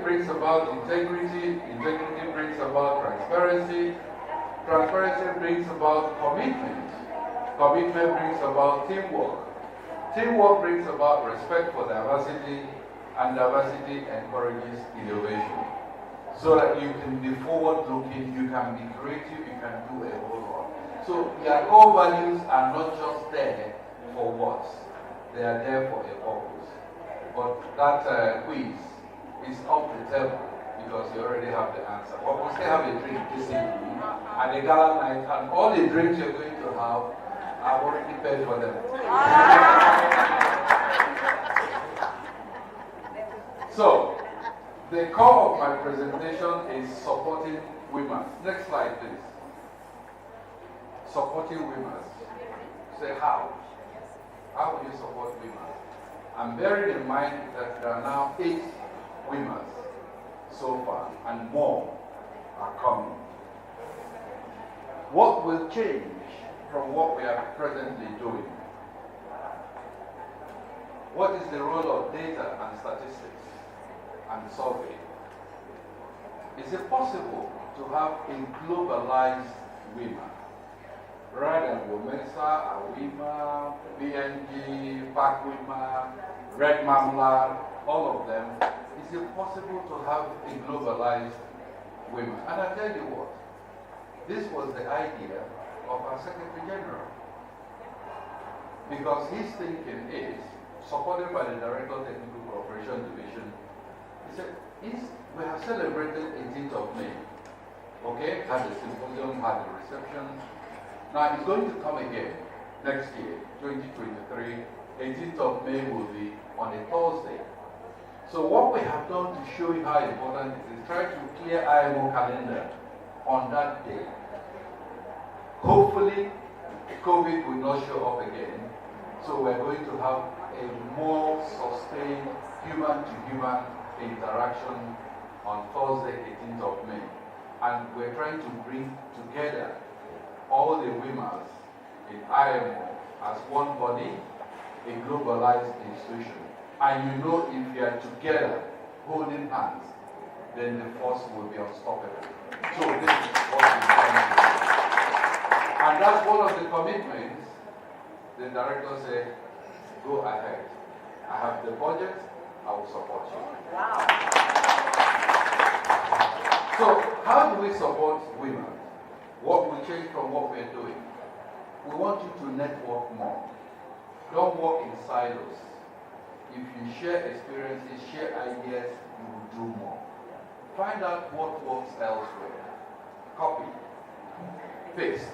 brings about integrity, integrity brings about transparency, transparency brings about commitment, commitment brings about teamwork, teamwork brings about respect for diversity, and diversity encourages innovation. So that you can be forward-looking, you can be creative, you can do a whole lot. So your core values are not just there for what? They are there for a purpose. But that quiz is off the table because you already have the answer. But we still have a drink this evening and a gala night, and all the drinks you're going to have, I've already paid for them. So, the core of my presentation is supporting women. Next slide, please. Supporting women. Say how? How will you support women? And bearing in mind that there are now 8 women so far, and more are coming. What will change from what we are presently doing? What is the role of data and statistics and survey? Is it possible to have a globalized women? Rather than Womesa, Awima, BNG, Bakwima, Red Mamla, all of them, is it possible to have a globalized women? And I tell you what, this was the idea of our Secretary General. Because his thinking is, supported by the Director of Technical Cooperation Division, he said, we have celebrated 18th of May. Okay, had the symposium, had the reception. Now it's going to come again next year, 2023. 18th of May will be on a Thursday. So what we have done to show you how important it is try to clear IMO calendar on that day. Hopefully, COVID will not show up again. So we're going to have a more sustained human-to-human interaction on Thursday, 18th of May. And we're trying to bring together all the women in IMO as one body, a globalized institution. And you know, if you are together, holding hands, then the force will be unstoppable. So this is what we're trying to do. And that's one of the commitments. The director said, go ahead. I have the budget, I will support you. Wow. So, how do we support women? What will change from what we're doing? We want you to network more. Don't work in silos. If you share experiences, share ideas, you will do more. Find out what works elsewhere. Copy. Paste.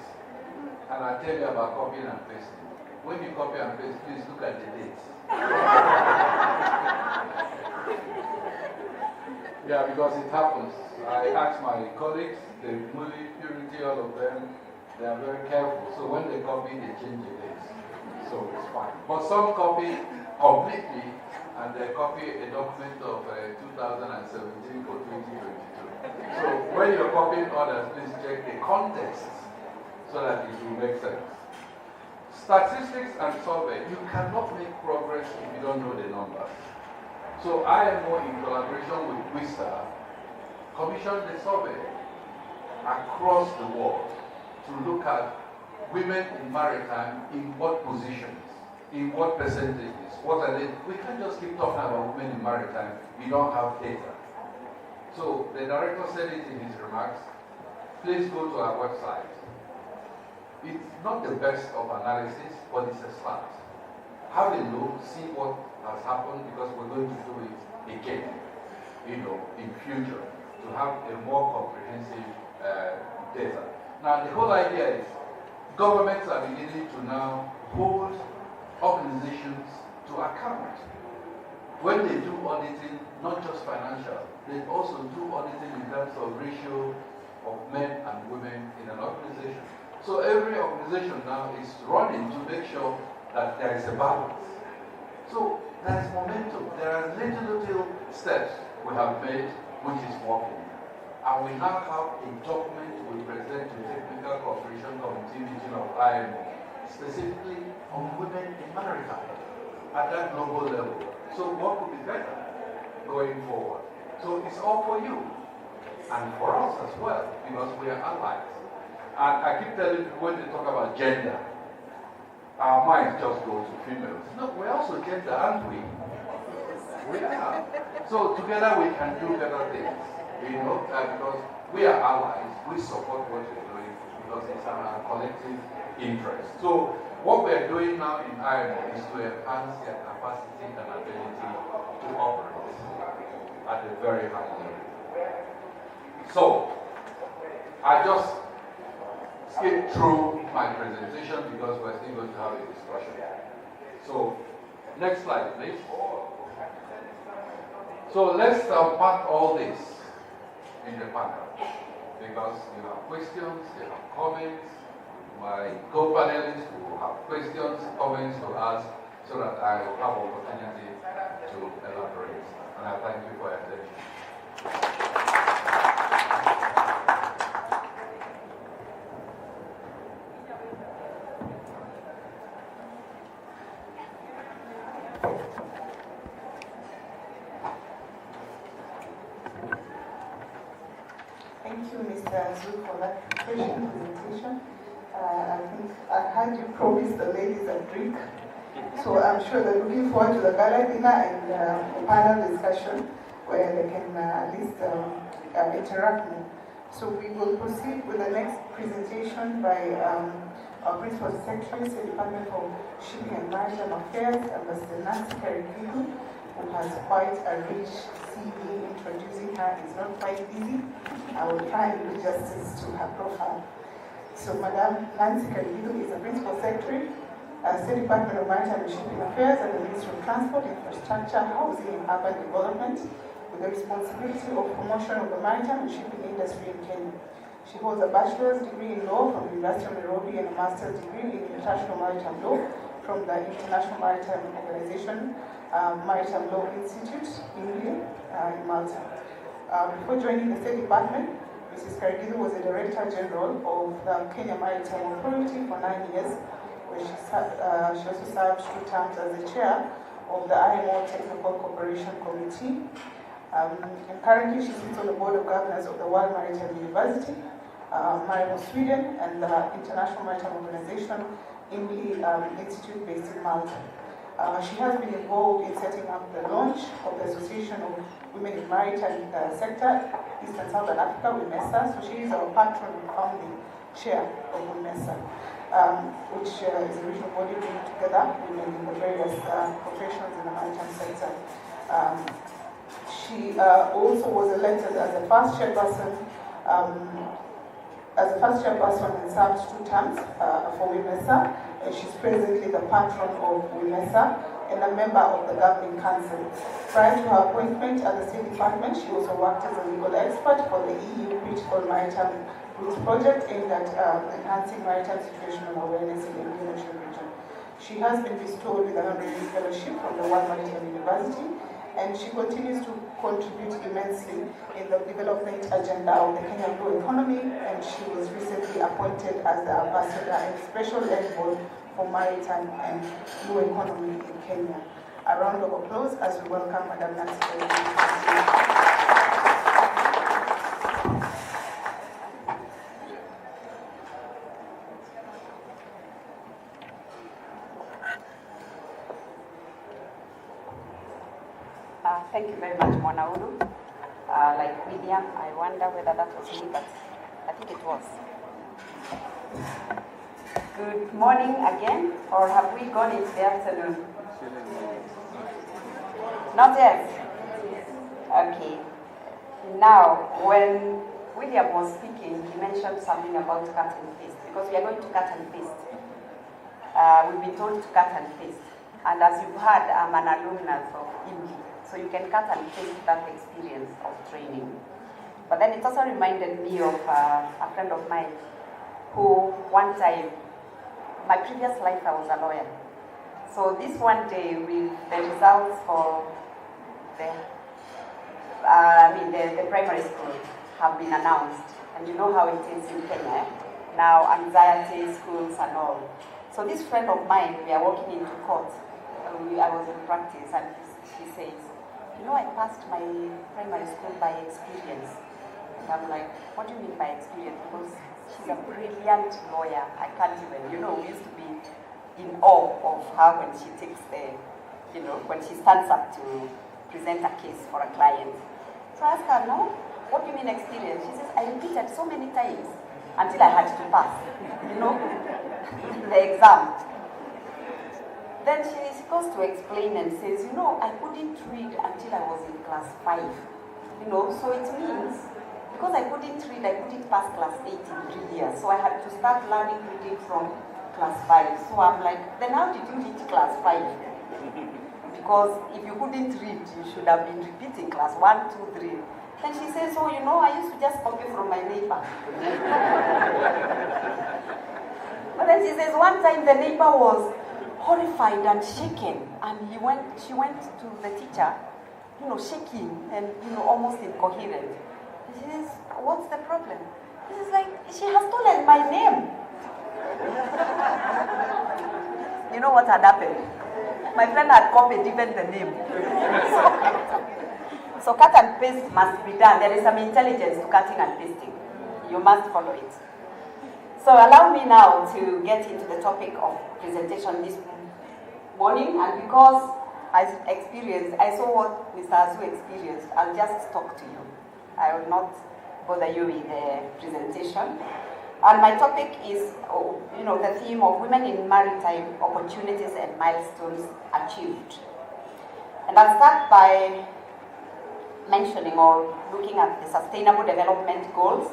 And I'll tell you about copying and pasting. When you copy and paste, please look at the dates. Yeah, because it happens. I ask my colleagues, the Muli, Purity, all of them, they are very careful. So when they copy, they change the dates. So it's fine. But some copy completely, and they copy a document of 2017 for 2022. So when you're copying others, please check the context so that it will make sense. Statistics and survey, you cannot make progress if you don't know the numbers. So IMO, in collaboration with WISA, commissioned a survey across the world to look at women in maritime in what positions, in what percentages, what are they. We can't just keep talking about women in maritime, we don't have data. So the director said it in his remarks, please go to our website. It's not the best of analysis, but it's a start. Have a look, see what has happened, because we're going to do it again, in future, to have a more comprehensive data. Now, the whole idea is governments are beginning to now hold organizations to account. When they do auditing, not just financial, they also do auditing in terms of ratio of men and women in an organization. So every organization now is running to make sure that there is a balance. So there is momentum. There are little steps we have made which is working. And we now have a document we present to the Technical Cooperation Committee meeting of IMO, specifically on women in maritime at that global level. So what could be better going forward? So it's all for you and for us as well, because we are allies. And I keep telling people when they talk about gender, our minds just go to females. No, we're also gender, aren't we? We are. So together we can do better things, because we are allies. We support what you're doing because it's our collective interest. So what we're doing now in IMO is to enhance their capacity and ability to operate at a very high level. So I just skipped through my presentation because we're still going to have a discussion. So next slide, please. So let's unpack all this in the panel, because you have questions, you have comments. My co-panelists will have questions, comments to ask, so that I will have opportunity to elaborate. And I thank you for your attention. Thank you, Mr. Azu, for that patient presentation. I think I heard you promise the ladies a drink, so I'm sure they're looking forward to the gala dinner and a panel discussion where they can at least interact more. So we will proceed with the next presentation by our Principal Secretary, State Department for Shipping and Maritime Affairs, Ambassador Nancy Karikidu, who has quite a rich CV. Introducing her is not quite easy. I will try and do justice to her profile. So Madam Nancy Karikidu is the Principal Secretary, State Department of Maritime and Shipping Affairs at the Ministry of Transport, Infrastructure, Housing and Urban Development, with the responsibility of promotion of the maritime and shipping industry in Kenya. She holds a bachelor's degree in law from the University of Nairobi and a master's degree in international maritime law from the International Maritime Organization, Maritime Law Institute in Malta. Before joining the State Department, Mrs. Karikidu was the Director General of the Kenya Maritime Authority for 9 years, where she also served 2 terms as the chair of the IMO Technical Cooperation Committee. And currently she sits on the Board of Governors of the World Maritime University, Marine Sweden, and the International Maritime Organization in the Institute based in Malta. She has been involved in setting up the launch of the Association of Women in Maritime Sector, East and Southern Africa, WIMESA. So she is our patron and founding chair of WIMESA, which is a regional body bringing together women in the various professions in the maritime sector. She also was elected as the first chairperson and served 2 terms for WIMESA. She's presently the patron of WIMESA and a member of the Governing Council. Prior to her appointment at the State Department, she also worked as a legal expert for the EU Critical Maritime Routes Project aimed at enhancing maritime situational awareness in the Indian Ocean region. She has been bestowed with a honorary fellowship from the World Maritime University, and she continues to contribute immensely in the development agenda of the Kenyan blue economy, and she was recently appointed as the ambassador and special envoy for maritime and blue economy in Kenya. A round of applause as we welcome Madam Nancy Karikidu. Thank you very much, Mwanaulu. Like William, I wonder whether that was me, but I think it was. Good morning again, or have we gone into the afternoon? Not yet? Okay. Now, when William was speaking, he mentioned something about cut and paste, because we are going to cut and paste. We've been told to cut and paste. And as you've heard, I'm an alumnus of IMO. So you can cut and paste that experience of training. But then it also reminded me of a friend of mine who one time, my previous life I was a lawyer. So this one day with the results for the primary school have been announced. And you know how it is in Kenya. Now anxiety, schools and all. So this friend of mine, we are walking into court. I was in practice and he says, I passed my primary school by experience. And I'm like, what do you mean by experience? Because she's a brilliant lawyer. I can't even, we used to be in awe of her when she takes when she stands up to present a case for a client. So I asked her, no, what do you mean experience? She says, I repeated so many times until I had to pass, the exam. Then she goes to explain and says, I couldn't read until I was in class 5. So it means, because I couldn't read, I couldn't pass class 8 in 3 years. So I had to start learning reading from class 5. So I'm like, then how did you reach class 5? Because if you couldn't read, you should have been repeating class 1, 2, 3. And she says, I used to just copy from my neighbor. But then she says, one time the neighbor was horrified and shaken, and she went to the teacher, shaking and, almost incoherent. And she says, what's the problem? This is like, she has stolen my name. You know what had happened? My friend had copied even the name. So cut and paste must be done. There is some intelligence to cutting and pasting. You must follow it. So allow me now to get into the topic of presentation this morning. And because I saw what Mr. Azu experienced, I'll just talk to you. I will not bother you with the presentation. And my topic is, the theme of women in maritime opportunities and milestones achieved. And I'll start by mentioning or looking at the Sustainable Development Goals,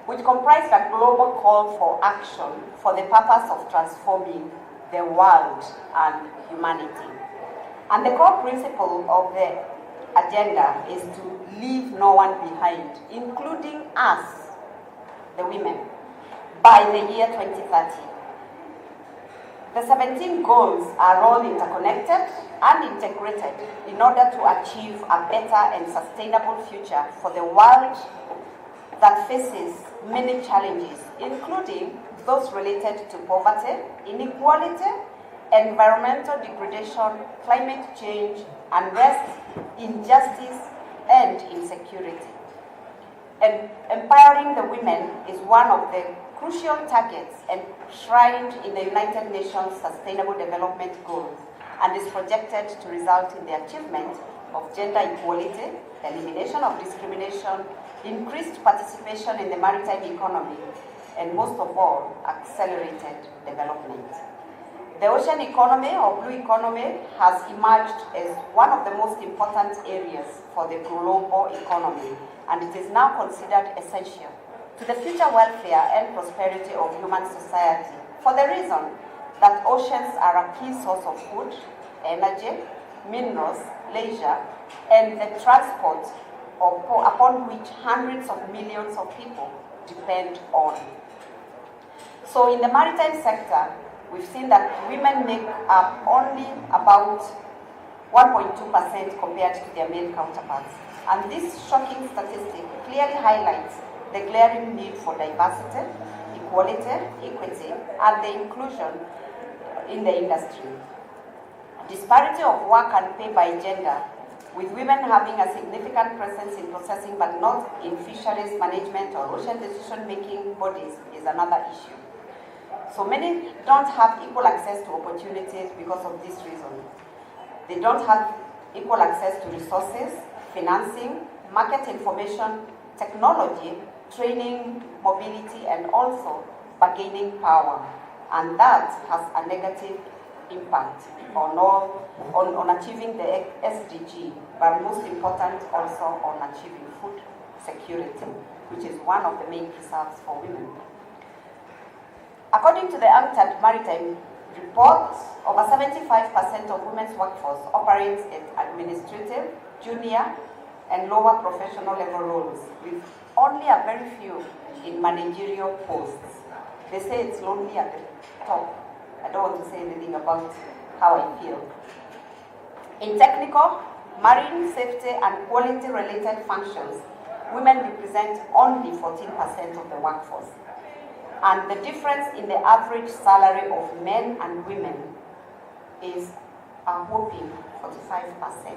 which comprise a global call for action for the purpose of transforming the world and humanity. And the core principle of the agenda is to leave no one behind, including us, the women, by the year 2030. The 17 goals are all interconnected and integrated in order to achieve a better and sustainable future for the world that faces many challenges, including those related to poverty, inequality, environmental degradation, climate change, unrest, injustice, and insecurity. And empowering the women is one of the crucial targets enshrined in the United Nations Sustainable Development Goals, and is projected to result in the achievement of gender equality, elimination of discrimination, increased participation in the maritime economy, and most of all, accelerated development. The ocean economy or blue economy has emerged as one of the most important areas for the global economy, and it is now considered essential to the future welfare and prosperity of human society for the reason that oceans are a key source of food, energy, minerals, leisure, and the transport upon which hundreds of millions of people depend on. So in the maritime sector, we've seen that women make up only about 1.2% compared to their male counterparts. And this shocking statistic clearly highlights the glaring need for diversity, equality, equity, and the inclusion in the industry. Disparity of work and pay by gender, with women having a significant presence in processing but not in fisheries management or ocean decision-making bodies, is another issue. So many don't have equal access to opportunities because of this reason. They don't have equal access to resources, financing, market information, technology, training, mobility, and also bargaining power. And that has a negative impact on achieving the SDG, but most important also on achieving food security, which is one of the main preserves for women. According to the UNCTAD Maritime report, over 75% of women's workforce operates at administrative, junior, and lower professional level roles, with only a very few in managerial posts. They say it's lonely at the top. I don't want to say anything about how I feel. In technical, marine safety and quality-related functions, women represent only 14% of the workforce. And the difference in the average salary of men and women is a whopping 45%.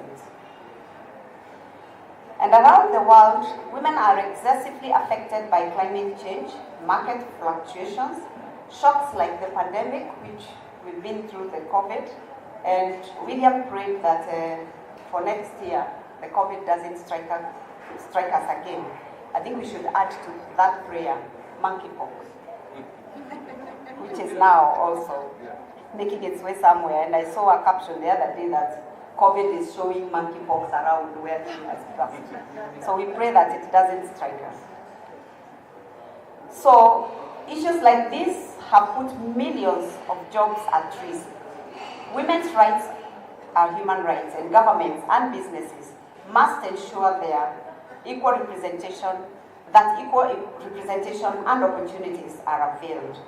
And around the world, women are excessively affected by climate change, market fluctuations, shocks like the pandemic, which we've been through the COVID, and William prayed that for next year, the COVID doesn't strike us again. I think we should add to that prayer, monkeypox, which is now also making its way somewhere. And I saw a caption the other day that COVID is showing monkeypox around where he has passed. So we pray that it doesn't strike us. So issues like this have put millions of jobs at risk. Women's rights are human rights, and governments and businesses must ensure their equal representation and opportunities are availed.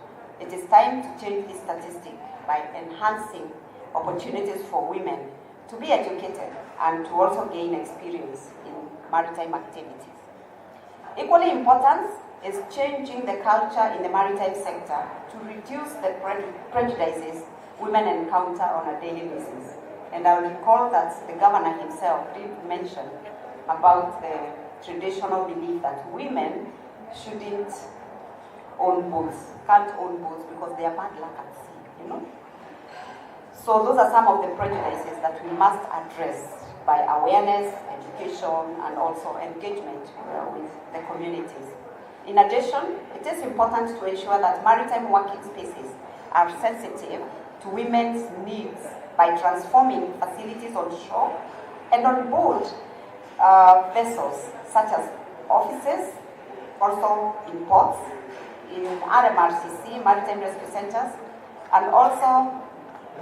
It is time to change this statistic by enhancing opportunities for women to be educated and to also gain experience in maritime activities. Equally important is changing the culture in the maritime sector to reduce the prejudices women encounter on a daily basis. And I will recall that the governor himself did mention about the traditional belief that women shouldn't own boats, can't own boats because they are bad luck at sea, you know. So those are some of the prejudices that we must address by awareness, education, and also engagement with the communities. In addition, it is important to ensure that maritime working spaces are sensitive to women's needs by transforming facilities on shore and on board vessels such as offices, also in ports, in RMRCC, Maritime Rescue Centers, and also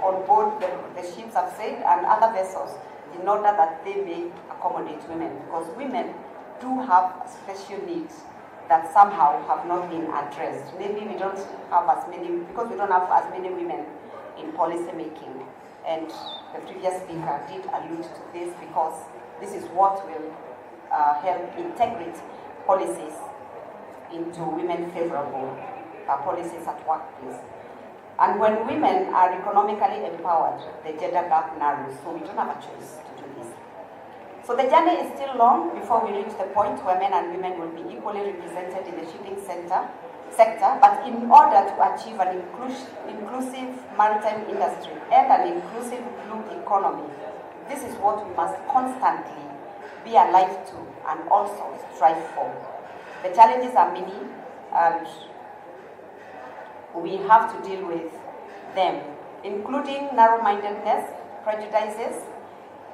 on board the ships, I've said, and other vessels, in order that they may accommodate women, because women do have special needs that somehow have not been addressed. Maybe we don't have as many, because we don't have as many women in policy making. And the previous speaker did allude to this, because this is what will help integrate policies into women-favorable policies at workplace. And when women are economically empowered, the gender gap narrows, so we don't have a choice to do this. So the journey is still long before we reach the point where men and women will be equally represented in the shipping sector, but in order to achieve an inclusive maritime industry and an inclusive blue economy, this is what we must constantly be alive to and also strive for. The challenges are many, and we have to deal with them, including narrow-mindedness, prejudices,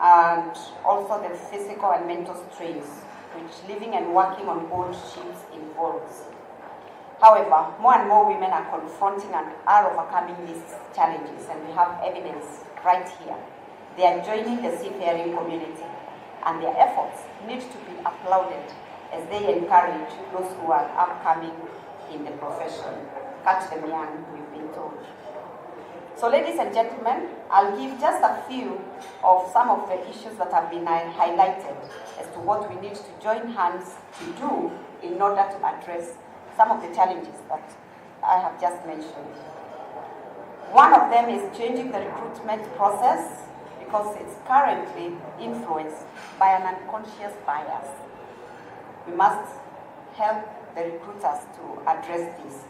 and also the physical and mental strains which living and working on board ships involves. However, more and more women are confronting and are overcoming these challenges, and we have evidence right here. They are joining the seafaring community, and their efforts need to be applauded as they encourage those who are upcoming in the profession. Catch them young, we've been told. So ladies and gentlemen, I'll give just a few of some of the issues that have been highlighted as to what we need to join hands to do in order to address some of the challenges that I have just mentioned. One of them is changing the recruitment process, because it's currently influenced by an unconscious bias. We must help the recruiters to address this.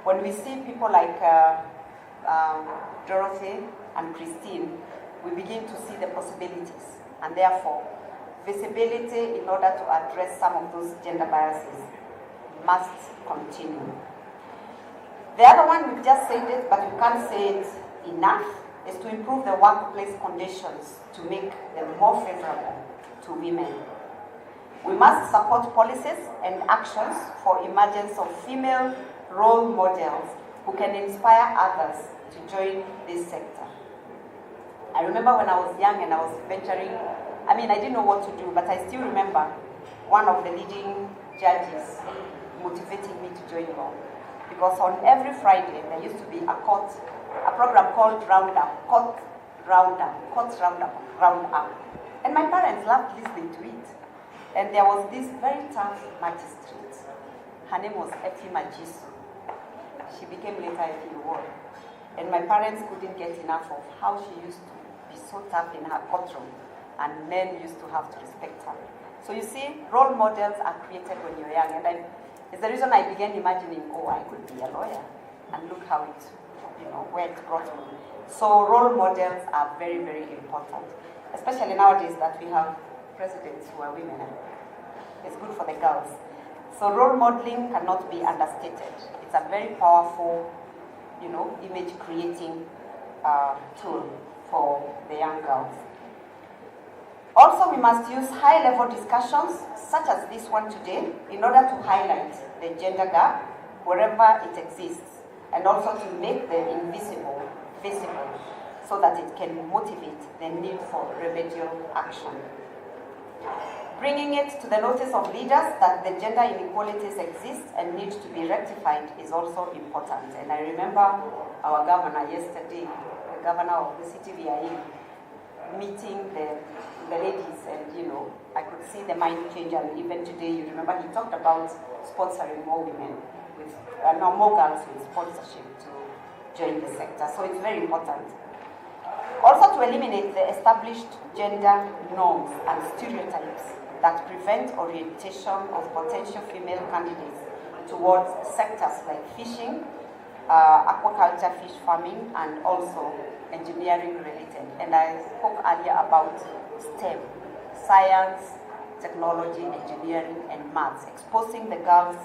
When we see people like Dorothy and Christine, we begin to see the possibilities, and therefore visibility in order to address some of those gender biases must continue. The other one, we've just said it, but we can't say it enough, is to improve the workplace conditions to make them more favorable to women. We must support policies and actions for emergence of female role models who can inspire others to join this sector. I remember when I was young and I was venturing, I didn't know what to do, but I still remember one of the leading judges motivating me to join law. Because on every Friday, there used to be a program called Court Roundup. And my parents loved listening to it. And there was this very tough magistrate. Her name was Effie Majisu. She became later Effie Ward. And my parents couldn't get enough of how she used to be so tough in her courtroom, and men used to have to respect her. So you see, role models are created when you're young, and it's the reason I began imagining, oh, I could be a lawyer, and look how it, where it brought me. So role models are very, very important, especially nowadays that we have presidents who are women. It's good for the girls. So role modeling cannot be understated. It's a very powerful, image creating tool for the young girls. Also, we must use high-level discussions, such as this one today, in order to highlight the gender gap wherever it exists, and also to make the invisible visible, so that it can motivate the need for remedial action. Bringing it to the notice of leaders that the gender inequalities exist and need to be rectified is also important. And I remember our governor yesterday, the governor of the city we are in, meeting the ladies, and I could see the mind change. And even today, you remember he talked about sponsoring more women with more girls with sponsorship to join the sector. So it's very important. Also, to eliminate the established gender norms and stereotypes that prevent orientation of potential female candidates towards sectors like fishing, aquaculture, fish farming, and also engineering related. And I spoke earlier about STEM, science, technology, engineering, and maths, exposing the girls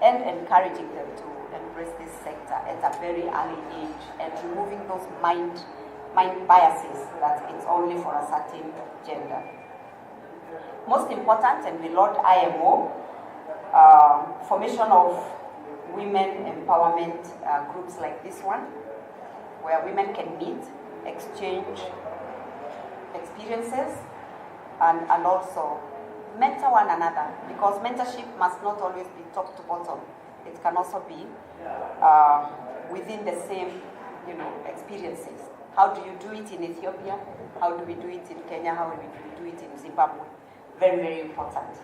and encouraging them to embrace this sector at a very early age, and removing those mind biases that it's only for a certain gender. Most important, and we laud IMO, formation of women empowerment groups like this one, where women can meet, exchange experiences, and also mentor one another, because mentorship must not always be top to bottom. It can also be within the same, experiences. How do you do it in Ethiopia? How do we do it in Kenya? How do we do it in Zimbabwe? Very, very important.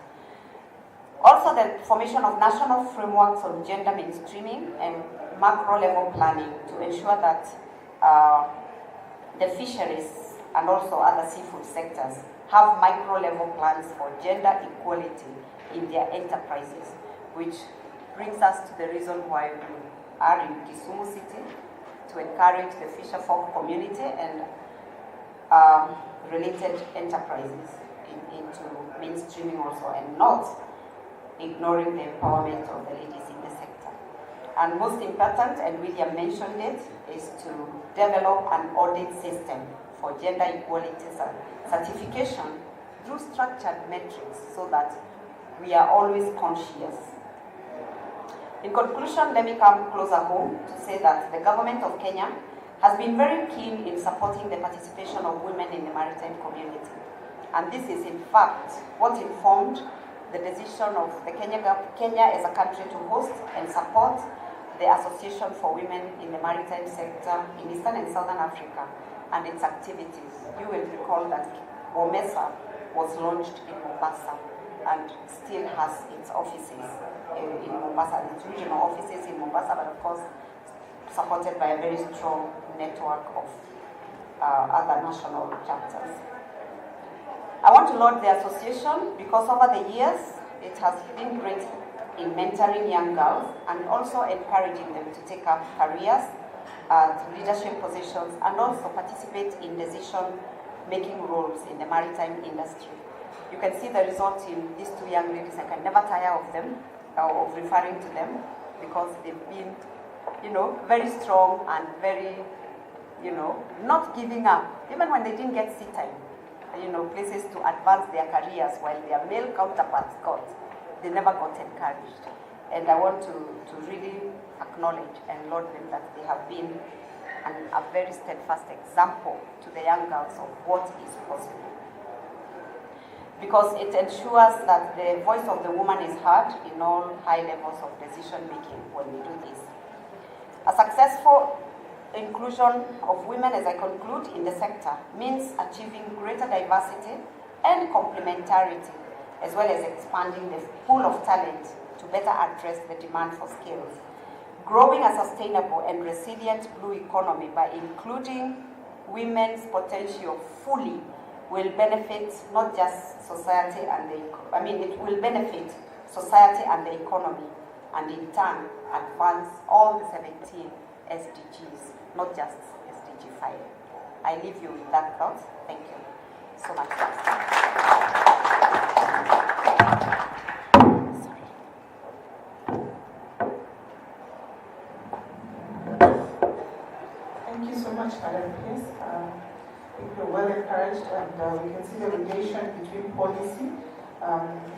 Also, the formation of national frameworks on gender mainstreaming and macro-level planning to ensure that the fisheries and also other seafood sectors have micro-level plans for gender equality in their enterprises, which brings us to the reason why we are in Kisumu City, to encourage the fisher folk community and related enterprises into mainstreaming also, and not ignoring the empowerment of the ladies in the sector. And most important, and William mentioned it, is to develop an audit system for gender equality certification through structured metrics, so that we are always conscious. In conclusion, let me come closer home to say that the government of Kenya has been very keen in supporting the participation of women in the maritime community. And this is in fact what informed the decision of the Kenya as a country to host and support the Association for Women in the Maritime Sector in Eastern and Southern Africa and its activities. You will recall that WOMESA was launched in Mombasa and still has its offices in Mombasa, its regional offices in Mombasa, but of course supported by a very strong network of other national chapters. I want to laud the association because over the years it has been great in mentoring young girls and also encouraging them to take up careers at leadership positions and also participate in decision-making roles in the maritime industry. You can see the result in these two young ladies. I can never tire of them, of referring to them, because they've been, very strong and very, not giving up, even when they didn't get seat time, places to advance their careers while their male counterparts got. They never got encouraged. And I want to really acknowledge and laud them that they have been a very steadfast example to the young girls of what is possible. Because it ensures that the voice of the woman is heard in all high levels of decision making when we do this. A successful inclusion of women, as I conclude, in the sector means achieving greater diversity and complementarity, as well as expanding the pool of talent to better address the demand for skills. Growing a sustainable and resilient blue economy by including women's potential fully will benefit not just society and it will benefit society and the economy, and in turn advance all the 17 SDGs, not just SDG 5. I leave you with that thought. Thank you so much. Thank you so much, Madam Pierce. I think you're well encouraged, and we can see the relation between policy.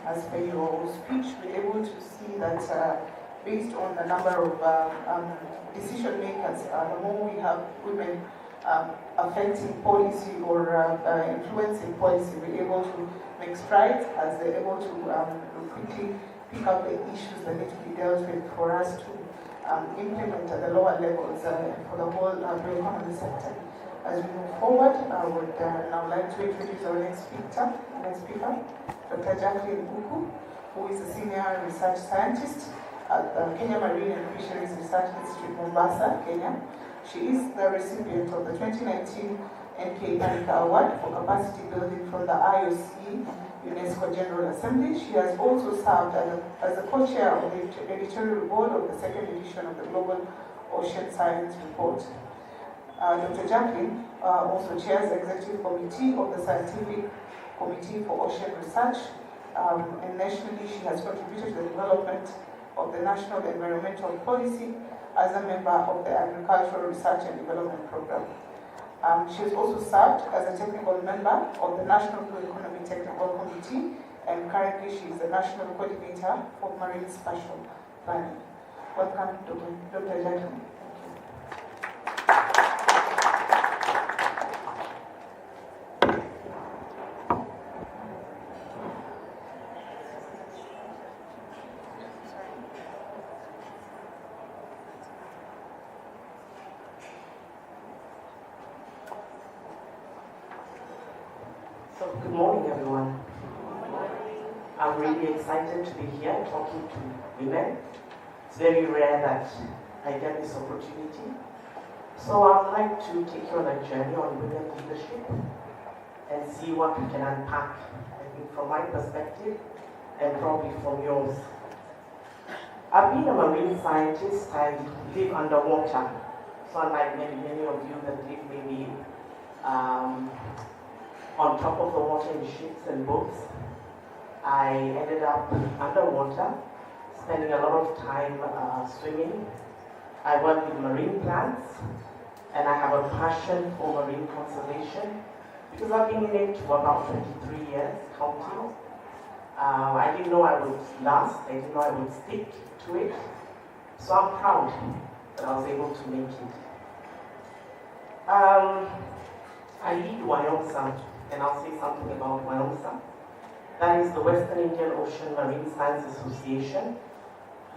As per your speech, we're able to see that based on the number of decision makers, the more we have women affecting policy or influencing policy, we're able to make strides as they're able to quickly pick up the issues that need to be dealt with for us to implement at the lower levels for the whole economy sector. As we move forward, I would now like to introduce our next speaker, Dr. Jacqueline Buku, who is a senior research scientist at the Kenya Marine and Fisheries Research Institute, Mombasa, Kenya. She is the recipient of the 2019 NK Kanika Award for Capacity Building from the IOC UNESCO General Assembly. She has also served as the co-chair of the editorial board of the second edition of the Global Ocean Science Report. Dr. Jacqueline also chairs the executive committee of the Scientific Committee for Ocean Research, and nationally she has contributed to the development of the National Environmental Policy as a member of the Agricultural Research and Development Program. She has also served as a technical member of the National Blue Economy Technical Committee, and currently she is the National Coordinator of Marine Spatial Planning. Welcome, Dr. Jacqueline. Good morning, everyone. I'm really excited to be here talking to women. It's very rare that I get this opportunity. So I'd like to take you on a journey on women leadership and see what we can unpack, I think, from my perspective and probably from yours. I've been a marine scientist. I live underwater. So unlike many of you that live maybe on top of the water in ships and boats, I ended up underwater, spending a lot of time swimming. I work with marine plants, and I have a passion for marine conservation because I've been in it for about 23 years, counting. I didn't know I would last, I didn't know I would stick to it, so I'm proud that I was able to make it. I lead WIOMSA, and I'll say something about WIOMSA. That is the Western Indian Ocean Marine Science Association.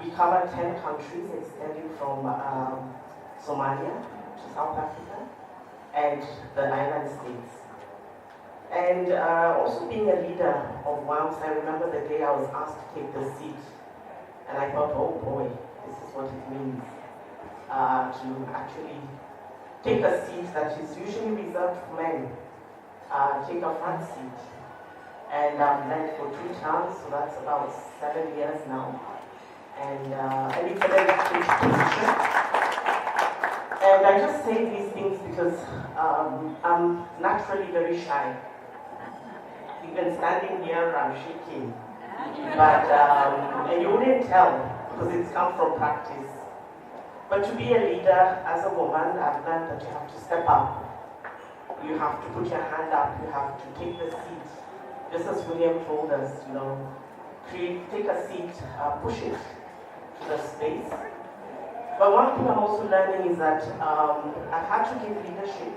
We cover 10 countries extending from Somalia to South Africa and the island states. And also being a leader of WIOMSA, I remember the day I was asked to take the seat, and I thought, oh boy, this is what it means to actually take a seat that is usually reserved for men. Take a front seat. And I've led for 2 terms, so that's about 7 years now. And it's a very good position. And I just say these things because I'm naturally very shy. Even standing here, I'm shaking. But, and you wouldn't tell because it's come from practice. But to be a leader as a woman, I've learned that you have to step up. You have to put your hand up, you have to take the seat. Just as William told us, take a seat, push it to the space. But one thing I'm also learning is that I've had to give leadership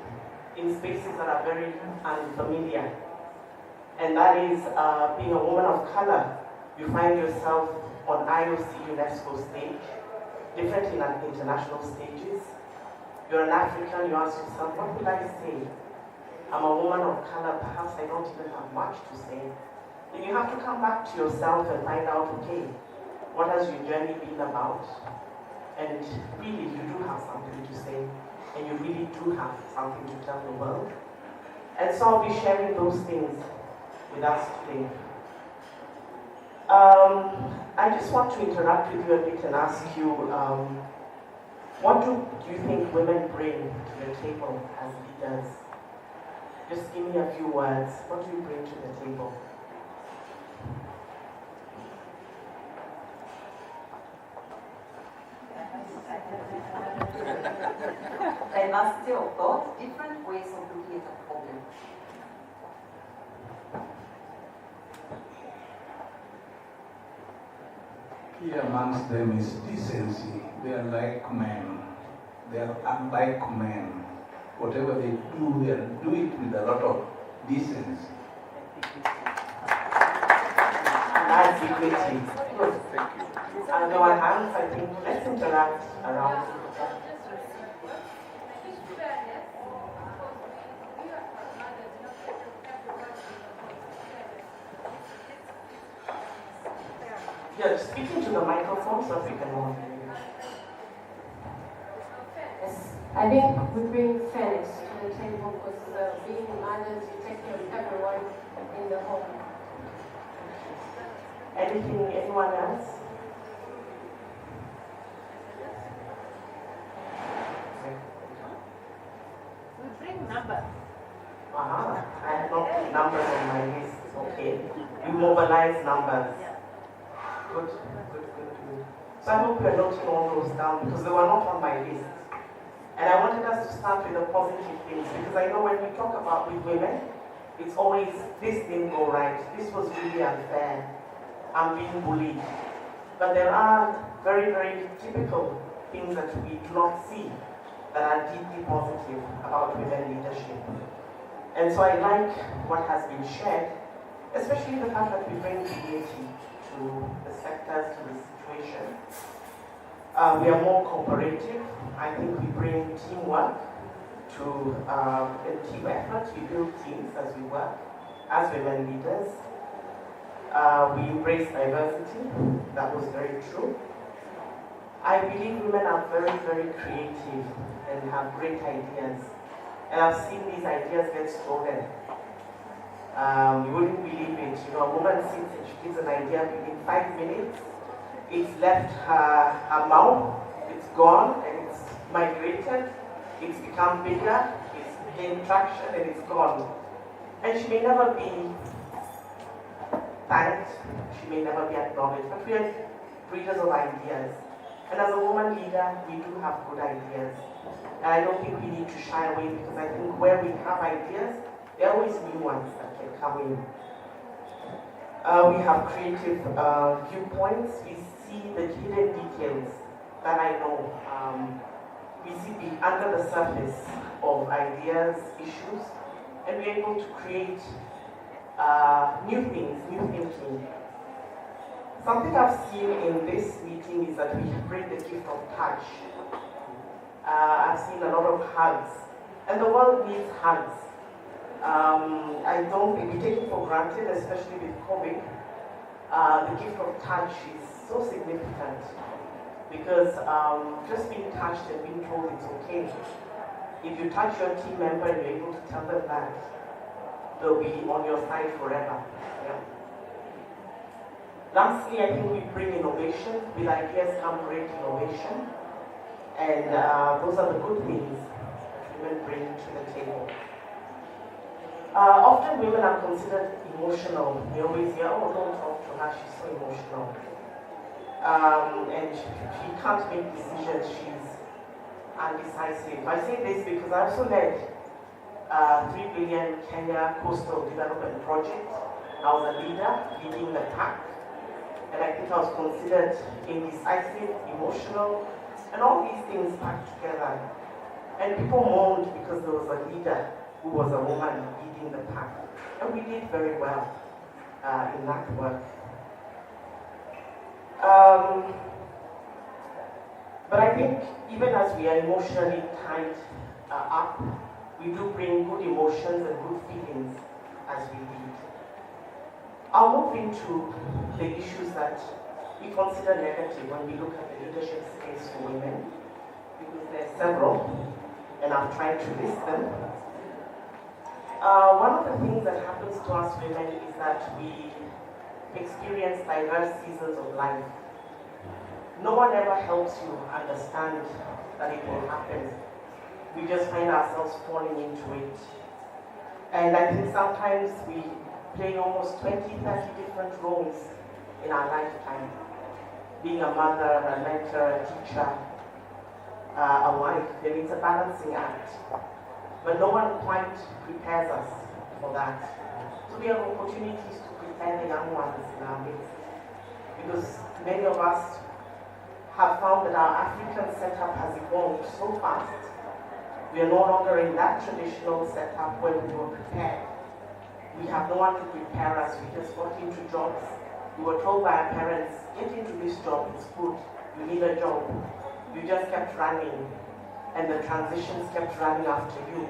in spaces that are very unfamiliar. And that is being a woman of color. You find yourself on IOC UNESCO stage, different in international stages. You're an African, you ask yourself, what will I say? I'm a woman of color, perhaps I don't even have much to say. Then you have to come back to yourself and find out, okay, what has your journey been about? And really, you do have something to say, and you really do have something to tell the world. And so I'll be sharing those things with us today. I just want to interact with you a bit and ask you, what do you think women bring to the table as leaders? Just give me a few words. What do you bring to the table? Diversity of thought, different ways of looking at a problem. Key amongst them is decency. They are like men. They are unlike men. Whatever they do it with a lot of decency. That's equity. Good. And no one hands, I think, let's interact around. Yeah, speaking to the microphone so we can all hear you. Yes, I think we bring fairness to the table because being mothers, you take care of everyone in the home. Anyone else? We bring numbers. I have not put numbers on my list. Okay. You mobilize numbers. Good. So I hope you're noting all those down because they were not on my list. And I wanted us to start with the positive things because I know when we talk about with women, it's always, this didn't go right, this was really unfair, I'm being bullied. But there are very, very typical things that we do not see that are deeply positive about women leadership. And so I like what has been shared, especially the fact that we bring dignity to the sectors, to the situation. We are more cooperative. I think we bring teamwork to team effort. We build teams as we work as women leaders. We embrace diversity. That was very true. I believe women are very, very creative and have great ideas. And I've seen these ideas get stolen. You wouldn't believe it. You know, a woman sits and she gives an idea within 5 minutes. It's left her mouth, it's gone, and it's migrated. It's become bigger, it's gained traction, and it's gone. And she may never be thanked, she may never be acknowledged, but we are breeders of ideas. And as a woman leader, we do have good ideas. And I don't think we need to shy away because I think where we have ideas, there are always new ones that can come in. We have creative viewpoints. We see the hidden details that I know. We see under the surface of ideas, issues, and we're able to create new things, new thinking. Something I've seen in this meeting is that we bring the gift of touch. I've seen a lot of hugs, and the world needs hugs. I don't think we take it for granted, especially with COVID. The gift of touch is so significant because just being touched and being told it's okay. If you touch your team member and you're able to tell them that, they'll be on your side forever. Yeah. Lastly, I think we bring innovation. With ideas come great innovation. And those are the good things that women bring to the table. Often women are considered emotional. We always hear, oh, don't talk to her, she's so emotional. And she can't make decisions, she's undecisive. I say this because I also led 3 billion Kenya Coastal Development Project. I was a leader, leading the pack. And I think I was considered indecisive, emotional, and all these things packed together. And people moaned because there was a leader who was a woman leading the pack. And we did very well in that work. But I think even as we are emotionally tied up, we do bring good emotions and good feelings as we lead. I'll move into the issues that we consider negative when we look at the leadership space for women, because there are several, and I've tried to list them. One of the things that happens to us women is that we experience diverse seasons of life. No one ever helps you understand that it will happen. We just find ourselves falling into it. And I think sometimes we play almost 20, 30 different roles in our lifetime. Being a mother, a mentor, a teacher, a wife, then it's a balancing act. But no one quite prepares us for that. So we have opportunities to prepare the young ones in our midst. Because many of us have found that our African setup has evolved so fast. We are no longer in that traditional setup where we were prepared. We have no one to prepare us. We just got into jobs. We were told by our parents, get into this job, it's good. You need a job. You just kept running. And the transitions kept running after you.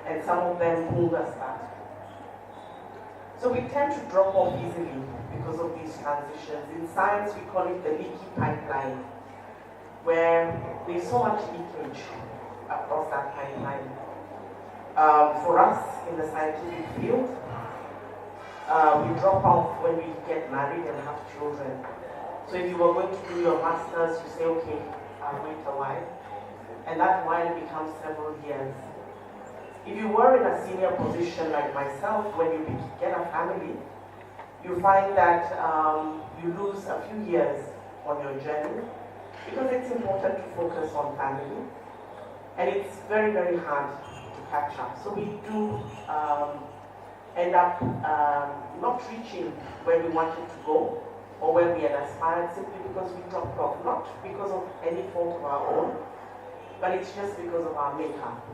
And some of them pulled us back. So we tend to drop off easily because of these transitions. In science, we call it the leaky pipeline, where there's so much leakage across that pipeline. For us in the scientific field, we drop off when we get married and have children. So if you were going to do your master's, you say, okay, I'll wait a while. And that while becomes several years. If you were in a senior position like myself, when you get a family, you find that you lose a few years on your journey because it's important to focus on family. And it's very, very hard to catch up. So we do end up not reaching where we wanted to go or where we had aspired simply because we dropped off, not because of any fault of our own, but it's just because of our makeup.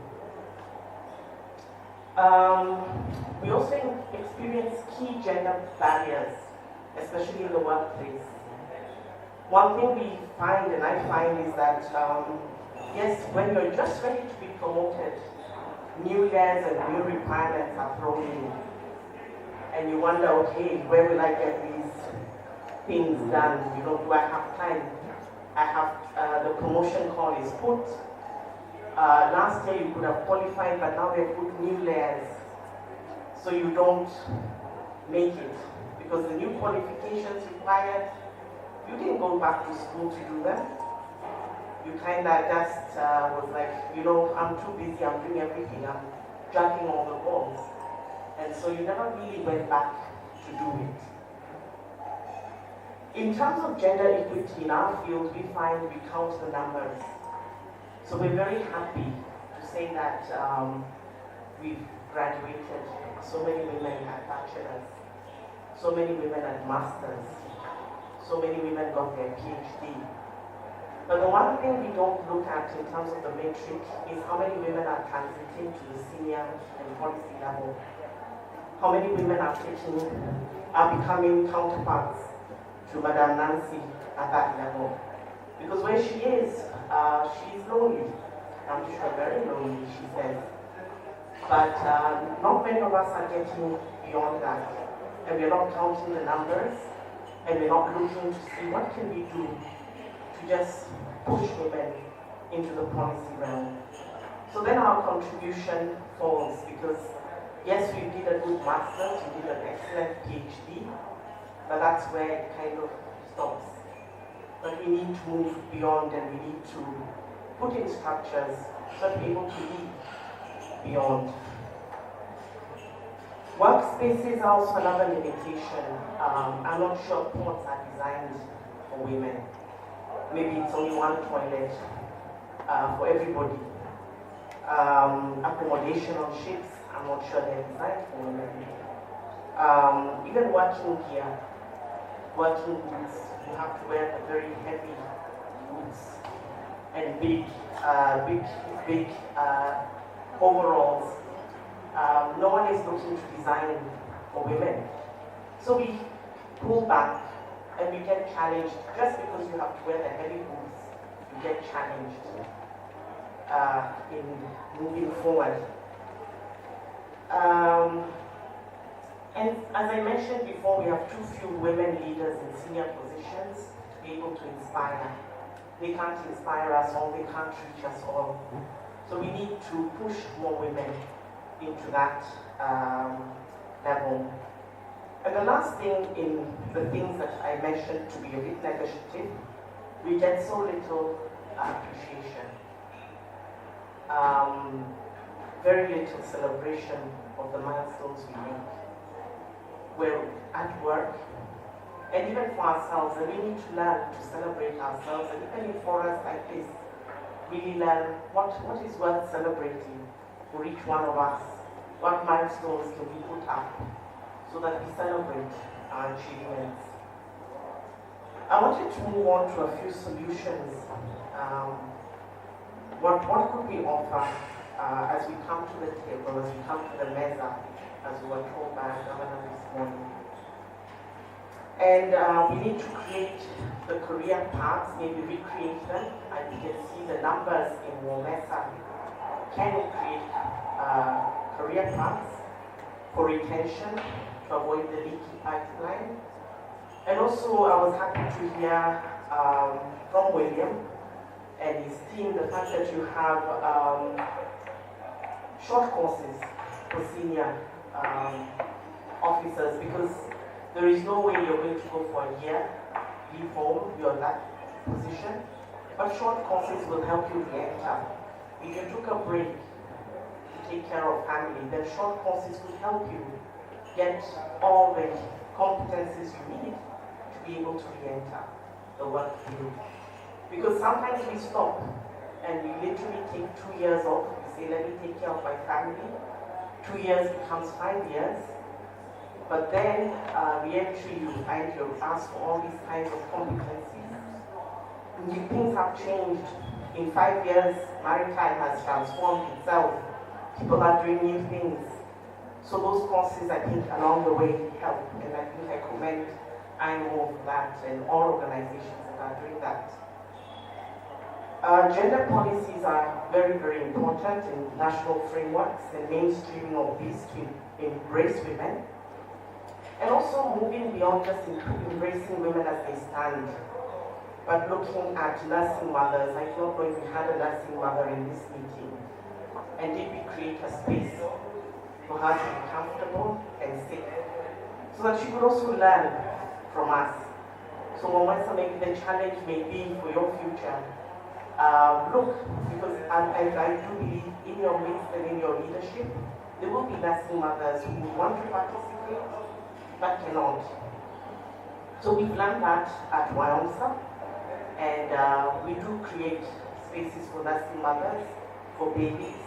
We also experience key gender barriers, especially in the workplace. One thing we find, and I find, is that yes, when you're just ready to be promoted, new layers and new requirements are thrown in. And you wonder, okay, where will I get these things done? You know, do I have time? I have, the promotion call is put. Last year you could have qualified, but now they've put new layers. So you don't make it. Because the new qualifications required, you didn't go back to school to do them. You kind of just was like, you know, I'm too busy, I'm doing everything, I'm juggling all the balls. And so you never really went back to do it. In terms of gender equity in our field, we find we count the numbers. So we're very happy to say that we've graduated. So many women had bachelors, so many women had masters, so many women got their PhD. But the one thing we don't look at in terms of the metric is how many women are transiting to the senior and policy level. How many women are becoming counterparts to Madame Nancy at that level. Because where she is, she's lonely. I'm sure very lonely, she says. But not many of us are getting beyond that. And we're not counting the numbers, and we're not looking to see what can we do to just push women into the policy realm. So then our contribution falls because, yes, we did a good master's, we did an excellent PhD, but that's where it kind of stops. But we need to move beyond, and we need to put in structures so that we're able to lead beyond. Workspaces are also another limitation. I'm not sure ports are designed for women. Maybe it's only one toilet for everybody. Accommodation on ships, I'm not sure they're designed for women. Even working gear, working boots, you have to wear the very heavy boots and big overalls. No one is looking to design for women. So we pull back and we get challenged. Just because you have to wear the heavy boots, you get challenged in moving forward. And as I mentioned before, we have too few women leaders in senior positions to be able to inspire. They can't inspire us all, they can't reach us all. So we need to push more women into that level. And the last thing in the things that I mentioned to be a bit negative, we get so little appreciation. Very little celebration of the milestones we make. We're at work, and even for ourselves, and we need to learn to celebrate ourselves, and even in forums like this, really learn what is worth celebrating for each one of us. What milestones can we put up so that we celebrate our achievements? I wanted to move on to a few solutions. What could we offer as we come to the table, as we come to the mesa, as we were told by our governor this morning? And we need to create the career paths, maybe recreate them. And you can see the numbers in WOMESA can create career paths for retention to avoid the leaky pipeline. And also, I was happy to hear from William and his team the fact that you have short courses for senior officers, because there is no way you're going to go for a year, leave home, you're in that position. But short courses will help you re-enter. If you took a break to take care of family, then short courses will help you get all the competencies you need to be able to re-enter the work field. Because sometimes we stop and we literally take 2 years off. We say, let me take care of my family. 2 years becomes 5 years. But then re-entry, you find you're asked for all these kinds of competencies. And things have changed. In 5 years, Maritime has transformed itself. People are doing new things. So those courses, I think, along the way help. And I think I commend IMO for that and all organizations that are doing that. Gender policies are very, very important in national frameworks and mainstreaming of these to embrace women. And also moving beyond just embracing women as they stand, but looking at nursing mothers. I don't know if we had a nursing mother in this meeting. And did we create a space for her to be comfortable and safe, so that she could also learn from us? So Mwasa, maybe the challenge may be for your future. Look, because I do believe in your midst and in your leadership, there will be nursing mothers who want to participate, but cannot. So we've learned that at WIOMSA, and we do create spaces for nursing mothers, for babies,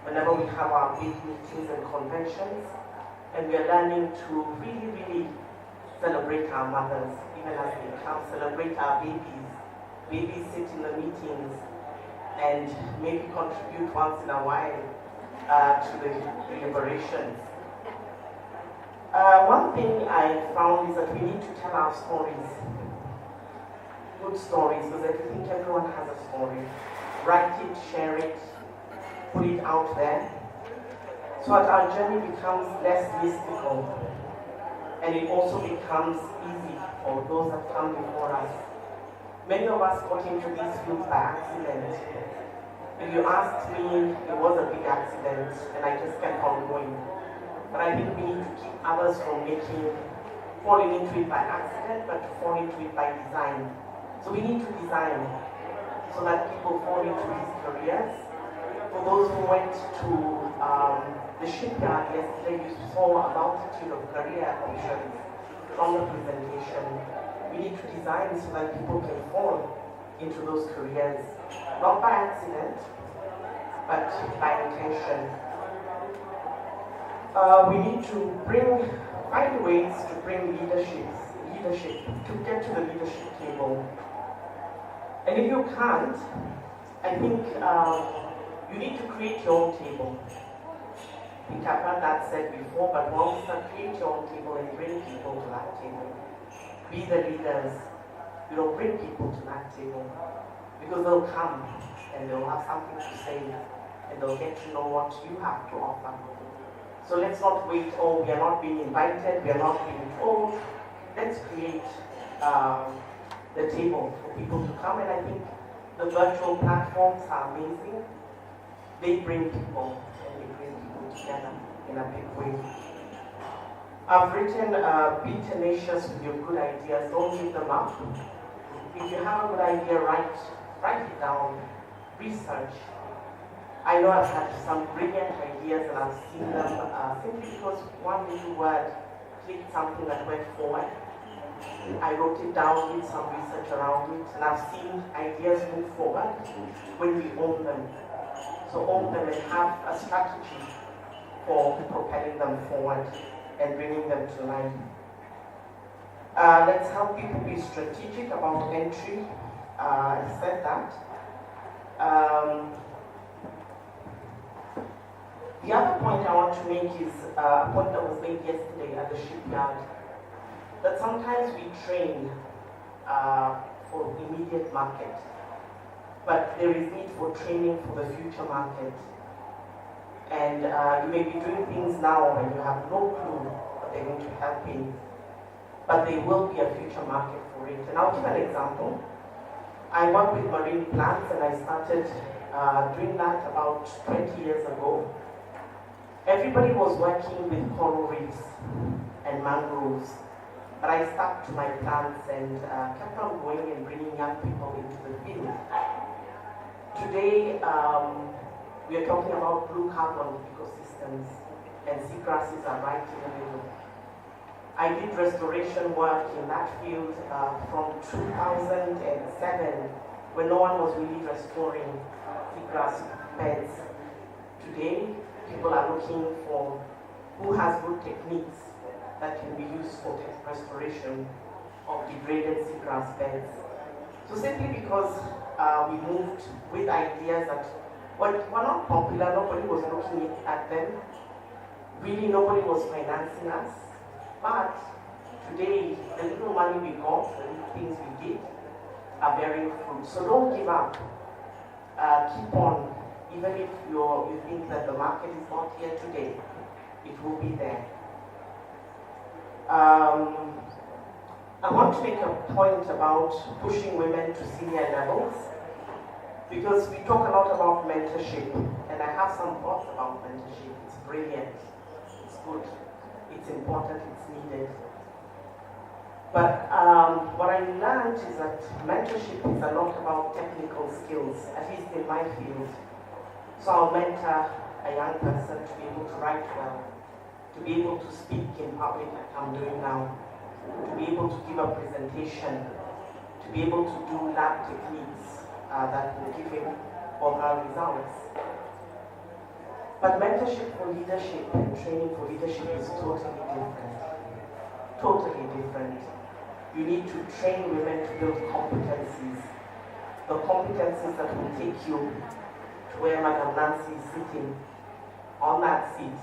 whenever we have our big meetings and conventions, and we are learning to really, really celebrate our mothers, even as they come, celebrate our babies. Babies sit in the meetings and maybe contribute once in a while to the deliberations. One thing I found is that we need to tell our stories, good stories, because I think everyone has a story. Write it, share it, put it out there, so that our journey becomes less mystical, and it also becomes easy for those that come before us. Many of us got into these fields by accident. If you asked me, it was a big accident, and I just kept on going. But I think we need to keep others from falling into it by accident, but to fall into it by design. So we need to design so that people fall into these careers. For those who went to the shipyard yesterday, you saw a multitude of career options from the presentation. We need to design so that people can fall into those careers, not by accident, but by intention. We need to find ways to bring leadership, to get to the leadership table. And if you can't, I think you need to create your own table. I think I've heard that said before, but once you create your own table and bring people to that table. Be the leaders, bring people to that table, because they'll come and they'll have something to say and they'll get to know what you have to offer. So let's not wait, we are not being invited, we are not being told. Let's create the table for people to come, and I think the virtual platforms are amazing. They bring people and they bring people together in a big way. I've written, be tenacious with your good ideas, don't give them up. If you have a good idea, write it down, research. I know I've had some brilliant ideas and I've seen them simply because one little word clicked something that went forward. I wrote it down, did some research around it, and I've seen ideas move forward when we own them. So own them and have a strategy for propelling them forward and bringing them to life. Let's help people be strategic about entry. I said that. The other point I want to make is a point that was made yesterday at the shipyard, that sometimes we train for immediate market, but there is need for training for the future market. And you may be doing things now and you have no clue what they're going to help in, but there will be a future market for it. And I'll give an example. I work with marine plants and I started doing that about 20 years ago. Everybody was working with coral reefs and mangroves, but I stuck to my plants and kept on going and bringing young people into the field. Today, we are talking about blue carbon ecosystems, and seagrasses are right in the middle. I did restoration work in that field from 2007, when no one was really restoring seagrass beds. Today, people are looking for who has good techniques that can be used for restoration of degraded seagrass beds. So simply because we moved with ideas that were not popular, nobody was looking at them, really nobody was financing us, but today the little money we got, the little things we did are bearing fruit. So don't give up, keep on, even if you think that the market is not here today, it will be there. I want to make a point about pushing women to senior levels, because we talk a lot about mentorship, and I have some thoughts about mentorship. It's brilliant, it's good, it's important, it's needed. But what I learned is that mentorship is a lot about technical skills, at least in my field. So I'll mentor a young person to be able to write well, to be able to speak in public like I'm doing now, to be able to give a presentation, to be able to do lab techniques that will give him or her results. But mentorship for leadership and training for leadership is totally different. Totally different. You need to train women to build competencies. The competencies that will take you to where Madam Nancy is sitting on that seat.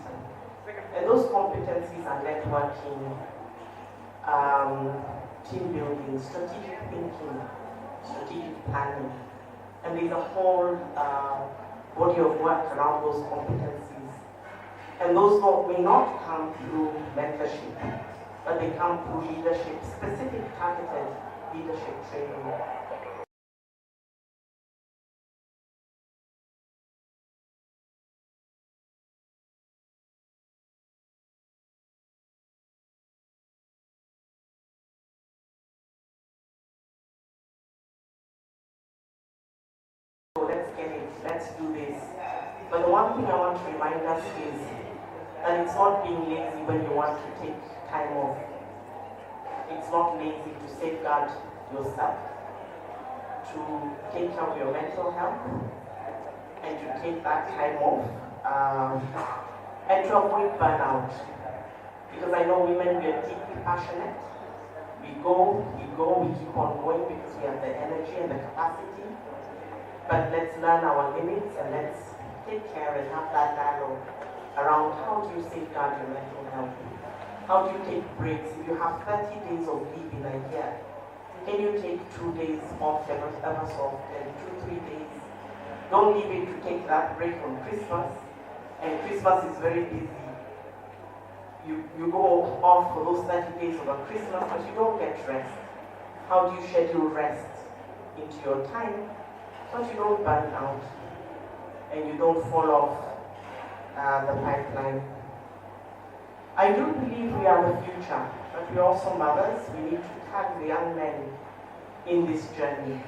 And those competencies are networking, team building, strategic thinking, strategic planning. And there's a whole body of work around those competencies. And those may not come through mentorship, but they come through leadership, specific targeted leadership training. Let's get it, let's do this. But the one thing I want to remind us is that it's not being lazy when you want to take time off. It's not lazy to safeguard yourself, to take care of your mental health, and to take that time off, and to avoid burnout. Because I know women, we are deeply passionate. We go, we keep on going because we have the energy and the capacity. But let's learn our limits and let's take care and have that dialogue around how do you safeguard your mental health? How do you take breaks? If you have 30 days of leave in a year, can you take 2 days off ever so often, 2-3 days? Don't leave it to take that break on Christmas, and Christmas is very busy. You go off for those 30 days over Christmas, but you don't get rest. How do you schedule rest into your time? But you don't burn out and you don't fall off the pipeline. I do believe we are the future, but we're also mothers. We need to tag the young men in this journey.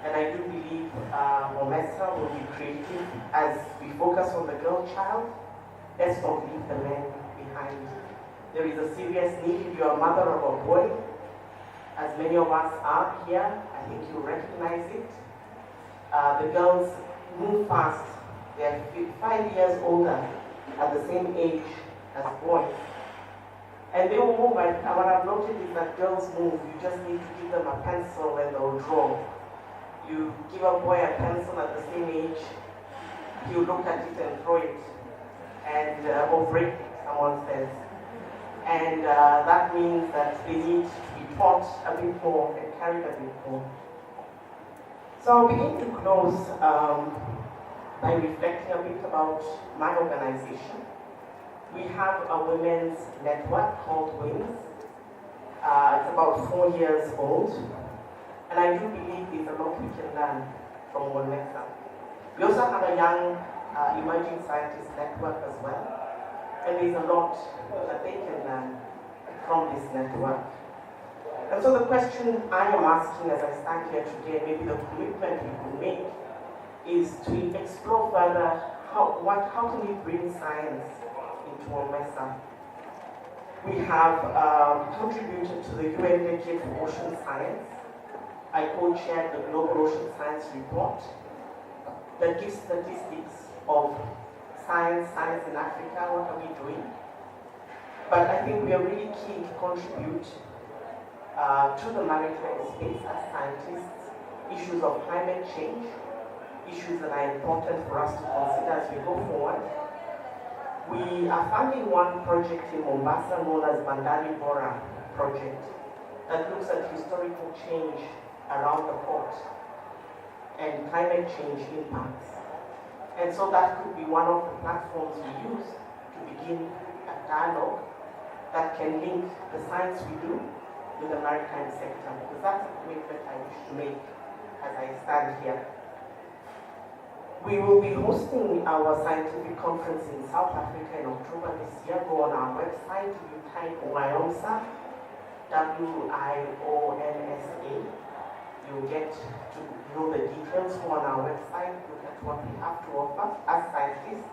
And I do believe Momesa will be creative as we focus on the girl child. Let's not leave the men behind. There is a serious need. If you're a mother of a boy, as many of us are here, I think you recognize it. The girls move fast. They're 5 years older at the same age as boys. And they will move, and what I've noted is that girls move. You just need to give them a pencil and they'll draw. You give a boy a pencil at the same age, he'll look at it and throw it, and or break it, someone says. And that means that they need to be taught a bit more and carried a bit more. So I'll begin to close by reflecting a bit about my organization. We have a women's network called WINS. It's about 4 years old. And I do believe there's a lot we can learn from Wonesa. We also have a young emerging scientist network as well. And there's a lot that they can learn from this network. And so the question I am asking as I stand here today, maybe the commitment we can make, is to explore further how can we bring science into Wonesa. We have contributed to the UN Decade for Ocean Science. I co-chaired the Global Ocean Science Report that gives statistics of science in Africa, what are we doing? But I think we are really keen to contribute to the maritime space as scientists, issues of climate change, issues that are important for us to consider as we go forward. We are funding one project in Mombasa known as Bandari Bora project that looks at historical change around the port and climate change impacts. And so that could be one of the platforms we use to begin a dialogue that can link the science we do with the maritime sector, because that's a commitment I wish to make as I stand here. We will be hosting our scientific conference in South Africa in October this year. Go on our website, you type WIONSA, WIONSA. You'll get to know the details. Go on our website, look at what we have to offer as scientists.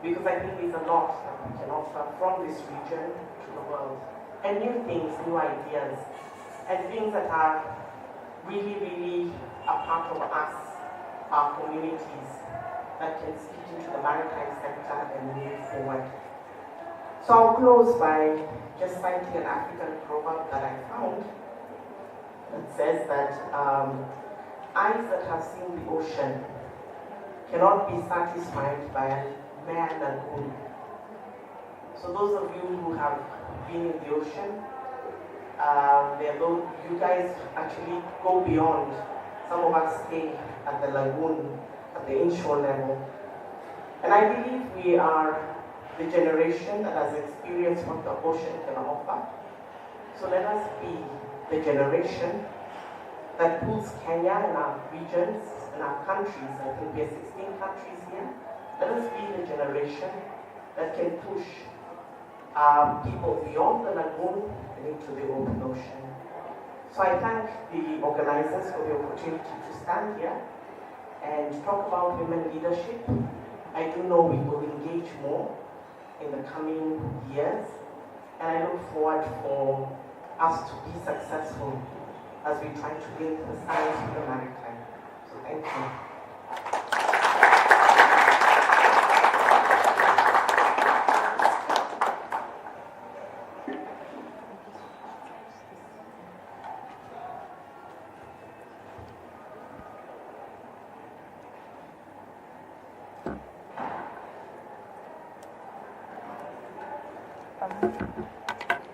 Because I think there's a lot that we can offer from this region to the world. And new things, new ideas, and things that are really, really a part of us, our communities, that can speak into the maritime sector and move forward. So I'll close by just citing an African proverb that I found that says that eyes that have seen the ocean cannot be satisfied by a mere lagoon. So those of you who have been in the ocean, you guys actually go beyond. Some of us stay at the lagoon, at the inshore level. And I believe we are the generation that has experienced what the ocean can offer. So let us be the generation that puts Kenya and our regions and our countries, I think we are 16 countries here, let us be the generation that can push people beyond the lagoon and into the open ocean. So I thank the organizers for the opportunity to stand here and talk about women leadership. I do know we will engage more in the coming years, and I look forward for us to be successful as we try to link the science with the maritime. So thank you.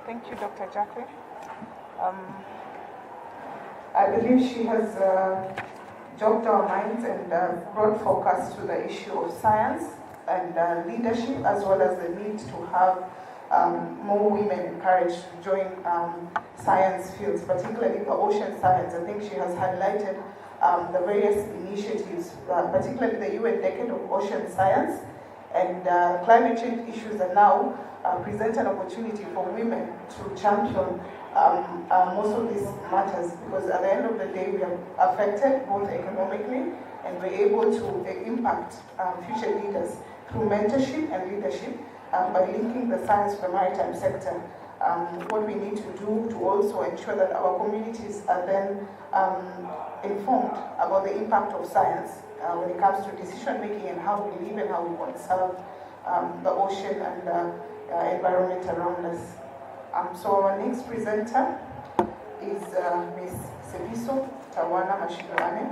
Thank you, Dr. Jacqueline. I believe she has jogged our minds and brought focus to the issue of science and leadership, as well as the need to have more women encouraged to join science fields, particularly for ocean science. I think she has highlighted the various initiatives, particularly the UN Decade of Ocean Science, And climate change issues are now present an opportunity for women to champion most of these matters, because at the end of the day we are affected both economically and we're able to impact future leaders through mentorship and leadership by linking the science to the maritime sector. What we need to do to also ensure that our communities are then informed about the impact of science when it comes to decision making and how we live and how we conserve the ocean and the environment around us. So our next presenter is Ms. Sepiso Tawana Mashirane.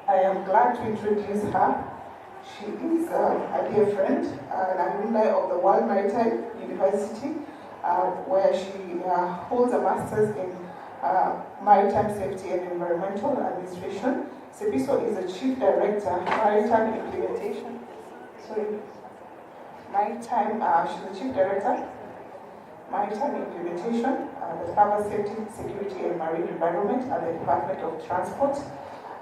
I am glad to introduce her. She is a dear friend, an alumni of the World Maritime University, where she holds a master's in maritime safety and environmental administration. Sepiso is a chief director, maritime implementation. She's the chief director, maritime implementation, the Department of Safety, Security and Marine Environment at the Department of Transport.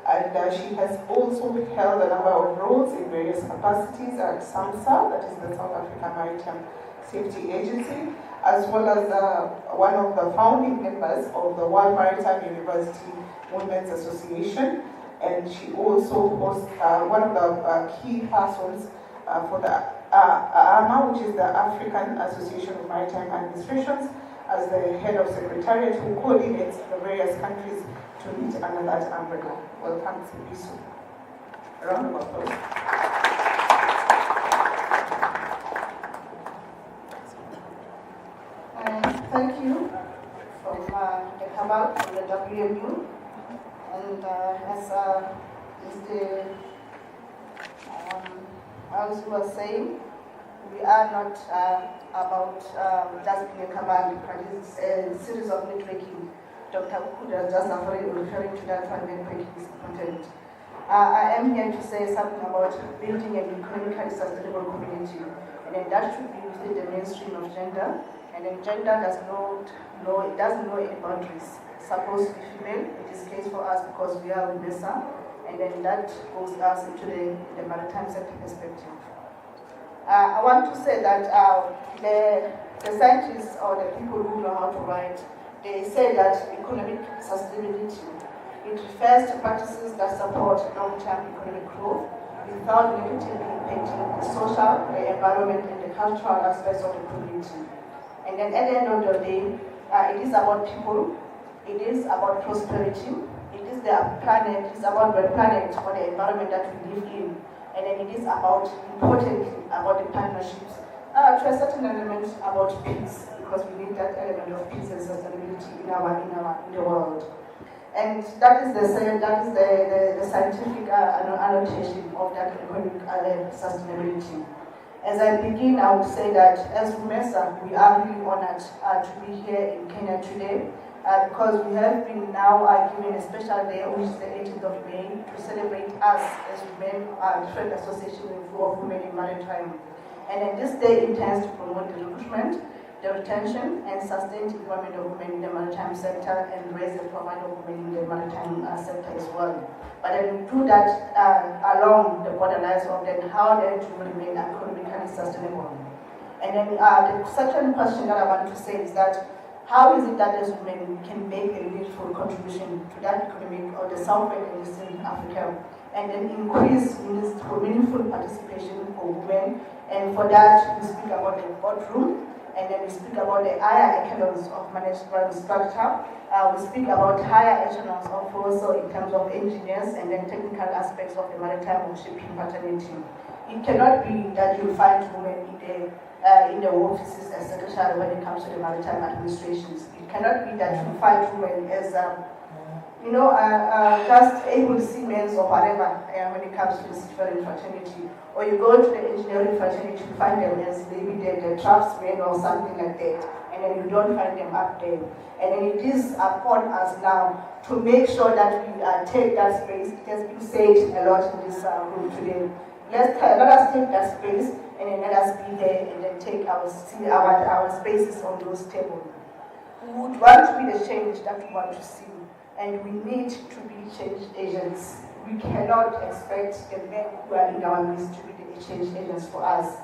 And she has also held a number of roles in various capacities at SAMSA, that is the South African Maritime Safety Agency, as well as one of the founding members of the World Maritime University Women's Association. And she also was one of the key persons for the IMO, which is the African Association of Maritime Administrations, as the head of secretariat who coordinates the various countries to meet under that umbrella. Welcome to Kisumu. A round of applause. Thank you from the Kabal, from the WMU. And as Mr. As was saying, we are not about just being a Kabal, but it's a series of networking. Dr. Ukuda just referring to that one networking is important. I am here to say something about building an economically sustainable community, and then that should be within the mainstream of gender. And then gender doesn't know any boundaries. Supposed to be female, it is case for us because we are MESA, and then that goes us into the maritime sector perspective. I want to say that the scientists or the people who know how to write, they say that economic sustainability, it refers to practices that support long-term economic growth without negatively impacting the social, the environment, and the cultural aspects of the community. And then at the end of the day, it is about people, it is about prosperity, it is the planet, it is about the planet or the environment that we live in. And then it is about, importantly, about the partnerships. To a certain element about peace, because we need that element of peace and sustainability in the world. And that is the scientific annotation of that economic sustainability. As I begin, I would say that as MESA, we are really honored to be here in Kenya today because we have been now given a special day, which is the 18th of May, to celebrate us as women, different associations of women in maritime. And then this day intends to promote the recruitment, the retention, and sustained employment of women in the maritime sector and raise the profile of women in the maritime sector as well. But then do that along the borderlines of then how then to remain economically sustainable. And then the second question that I want to say is that how is it that as women can make a meaningful contribution to that economic or the Southern and Eastern Africa, and then increase meaningful participation for women. And for that, we speak about the boardroom, and then we speak about the higher echelons of management structure. We speak about higher echelons of also in terms of engineers and then technical aspects of the maritime shipping fraternity. It cannot be that you find women in the offices as secretary when it comes to the maritime administrations. It cannot be that you find women as just able seamen or whatever when it comes to the seafaring fraternity. Or you go to the engineering fraternity to find them as maybe the draftsmen or something like that, and then you don't find them up there. And then it is upon us now to make sure that we take that space. It has been said a lot in this room today. Let us take that space and then let us be there and then take our spaces on those tables. We would want to be the change that we want to see, and we need to be change agents. we cannot expect the men who are in our midst to be the change agents for us.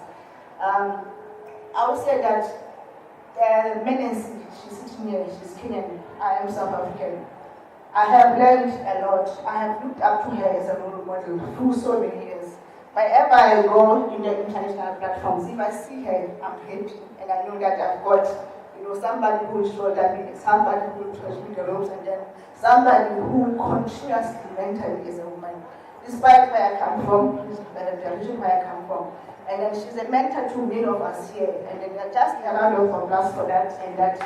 I would say that the Menensi, she's sitting here, she's Kenyan, I am South African. I have learned a lot. I have looked up to her as a role model through so many years. Wherever I go in the international platforms, if I see her, I'm happy, and I know that I've got somebody who will shoulder me, somebody who will touch me the ropes, and then somebody who continuously mentor me as a woman, despite where I come from, the region where I come from. And then she's a mentor to many of us here, and then just a round of applause for that. And that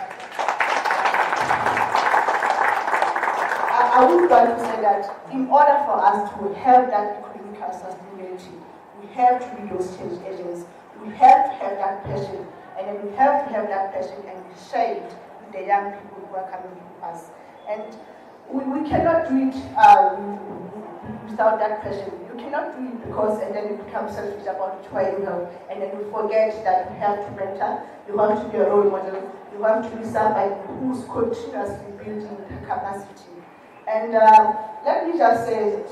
I would want to say that in order for us to have that economic sustainability, we have to be those change agents. We have to have that passion, and then we have to have that passion and be shared with the young people who are coming to us. And we cannot do it without that passion. You cannot do it because, and then you become selfish about it, why you have, and then you forget that you have to mentor, you have to be a role model, you have to be somebody who's continuously building capacity. And let me just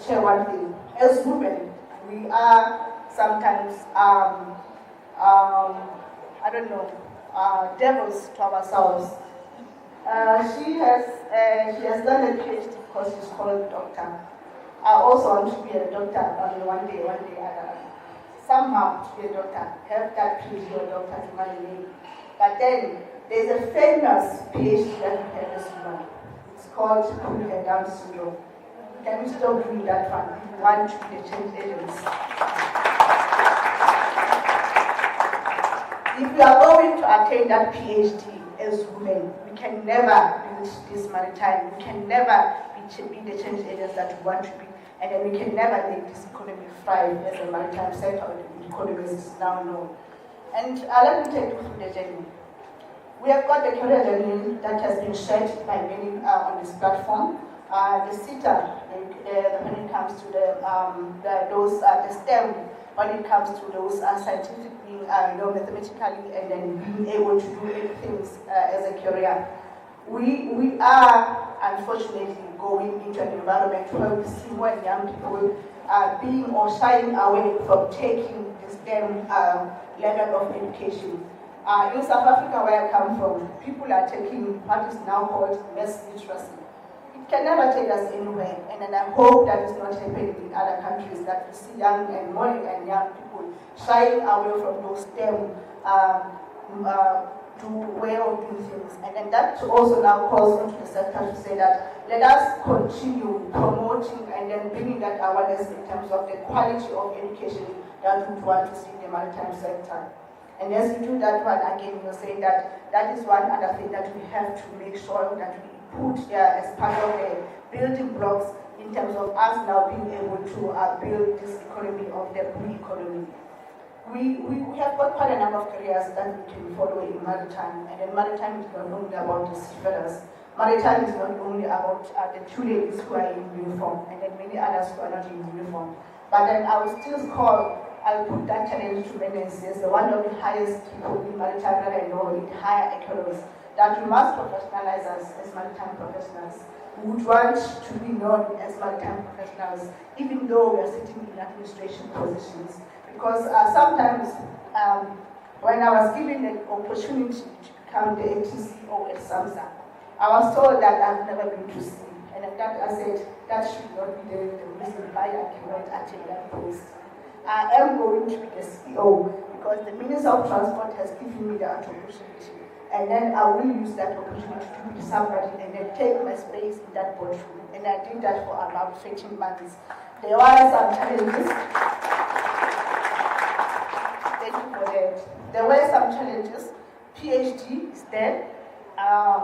share one thing. As women, we are sometimes, devils to ourselves. She has done a PhD because she's called doctor. I also want to be a doctor only one day, somehow to be a doctor, have that PhD or doctor to marry me. But then there's a famous PhD that we have this woman. It's called Down syndrome. Can we stop doing that one? We want to be the change agents. If we are going to attain that PhD as women, we can never build this maritime. We can never be the change agents that we want to be, and then we can never make this economy thrive as a maritime sector, the economy is now known. And let me take you through the journey. We have got the career journey that has been shared by many on this platform. The CETA, when it comes to the STEM, when it comes to those scientifically, mathematically, and then being able to do things as a career. We are unfortunately going into an environment where we see more young people being or shying away from taking the STEM level of education. In South Africa, where I come from, people are taking what is now called mass literacy. It can never take us anywhere, and then I hope that is not happening in other countries, that we see young and more and young people shying away from those STEM to way of doing things. And then that also now calls onto the sector to say that let us continue promoting and then bringing that awareness in terms of the quality of education that we want to see in the maritime sector. And as we do that one, again, you're saying that that is one other thing that we have to make sure that we put as part of the building blocks in terms of us now being able to build this economy of the blue economy. We have got quite a number of careers that we can follow in maritime, and then maritime is not only about the seafarers. Maritime is not only about the two ladies who are in uniform, and then many others who are not in uniform. But then I will still I'll put that challenge to Menensi as one of the highest people in maritime that I know, in higher economies, that we must professionalize us as maritime professionals. We would want to be known as maritime professionals, even though we are sitting in administration positions. Because sometimes, when I was given the opportunity to become the MTCO at SAMSA, I was told that I've never been to sea. And that I said, that should not be the reason why I cannot attain that post. I am going to be the CEO because the Minister of Transport has given me that opportunity. And then I will use that opportunity to be somebody and then take my space in that boardroom. And I did that for about 13 months. There were some challenges. Thank you for that. There were some challenges. PhD is there.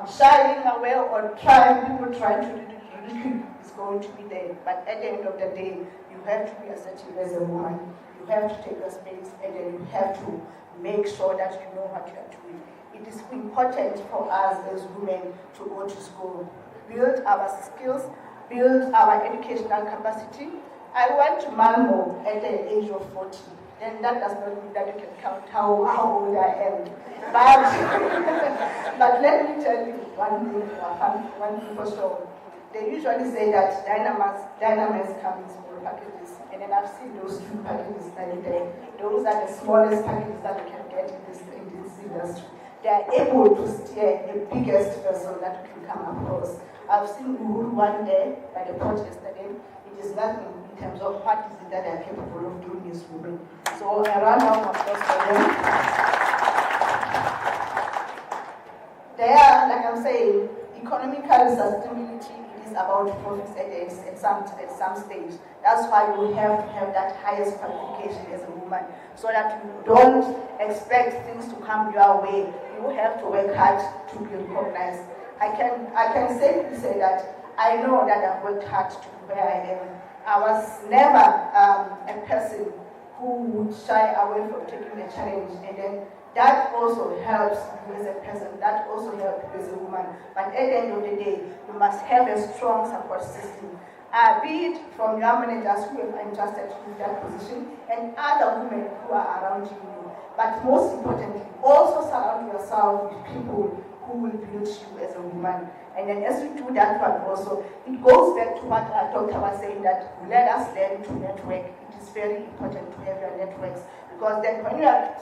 Shying away or people trying to ridicule is going to be there. But at the end of the day, you have to be assertive as a woman. You have to take the space, and then you have to make sure that you know what you are doing. It is important for us as women to go to school, build our skills, build our educational capacity. I went to Malmo at the age of 40. Then that does not mean that you can count how old I am. But let me tell you one thing for sure. They usually say that dynamis come in small packages, and then I've seen those 2 packages that are there. Those are the smallest packages that we can get in this industry. They are able to steer the biggest vessel that we can come across. I've seen Uhuru one day by the port yesterday. It is nothing in terms of what is it that they are capable of doing as women. So a round of applause for them. They are, like I'm saying, economical sustainability is about profits at some stage. That's why you have to have that highest qualification as a woman, so that you don't expect things to come your way. You have to work hard to be recognized. I can safely say that I know that I've worked hard to be where I am. I was never a person who would shy away from taking a challenge, and then that also helps you as a person, that also helps you as a woman. But at the end of the day, you must have a strong support system, be it from your managers who have entrusted you with that position and other women who are around you. But most importantly, also surround yourself with people who will build you as a woman. And then as we do that one also, it goes back to what our doctor was saying, that let us learn to network. It is very important to have your networks, because then when you are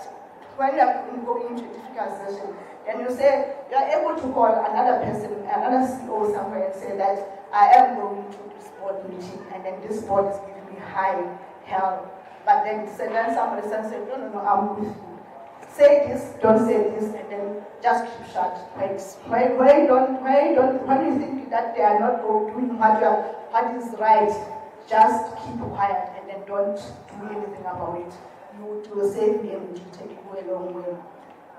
going into a difficult session, then you say, you are able to call another person, another CEO somewhere, and say that I am going to this board meeting, and then this board is giving me high help. But then somebody says, no, I'm with you. Say this, don't say this, and then just keep shut. When you think that they are not doing what is right, just keep quiet and then don't do anything about it. You will save me and it will take you a long way.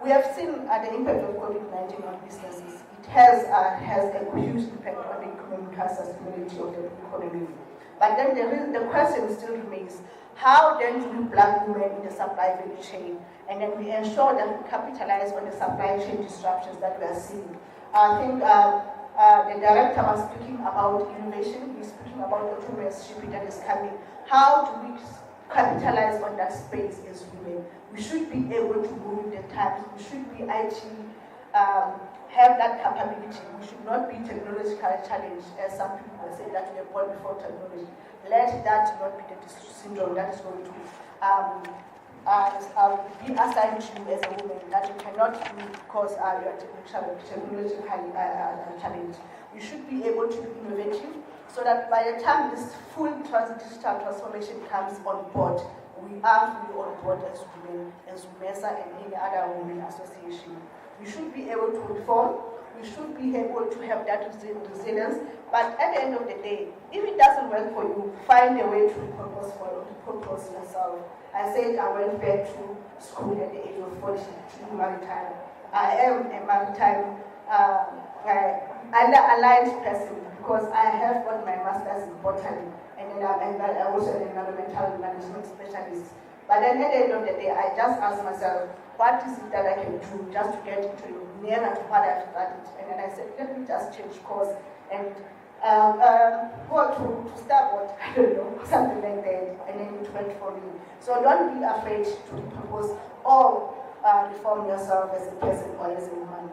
We have seen the impact of COVID-19 on businesses. It has a huge impact on the economic sustainability of the economy. But then the question still remains, how then do we plug women in the supply value chain? And then we ensure that we capitalize on the supply chain disruptions that we are seeing. I think the director was speaking about innovation, he's speaking about the women's shipping that is coming. How do we capitalize on that space as women? We should be able to move with the times. We should be have that capability. We should not be technologically challenged, as some people say that we are born before technology. Let that not be the syndrome that is going to be assigned to you as a woman, that you cannot do because you are technologically challenged. You should be able to be innovative, so that by the time this full digital transformation comes on board, we are fully on board as women, as UMESA and any other women association. We should be able to reform, we should be able to have that resilience, but at the end of the day, if it doesn't work for you, find a way to propose yourself. I said I went back to school at the age of 40 to do Maritime. I am a Maritime aligned person because I have got my master's in botany, and then I'm also an environmental management specialist. But then at the end of the day, I just asked myself, what is it that I can do just to get nearer to what I've studied? And then I said, let me just change course and go to Starboard, I don't know, something like that. And then it went for me. So don't be afraid to propose or reform yourself as a person or as a woman.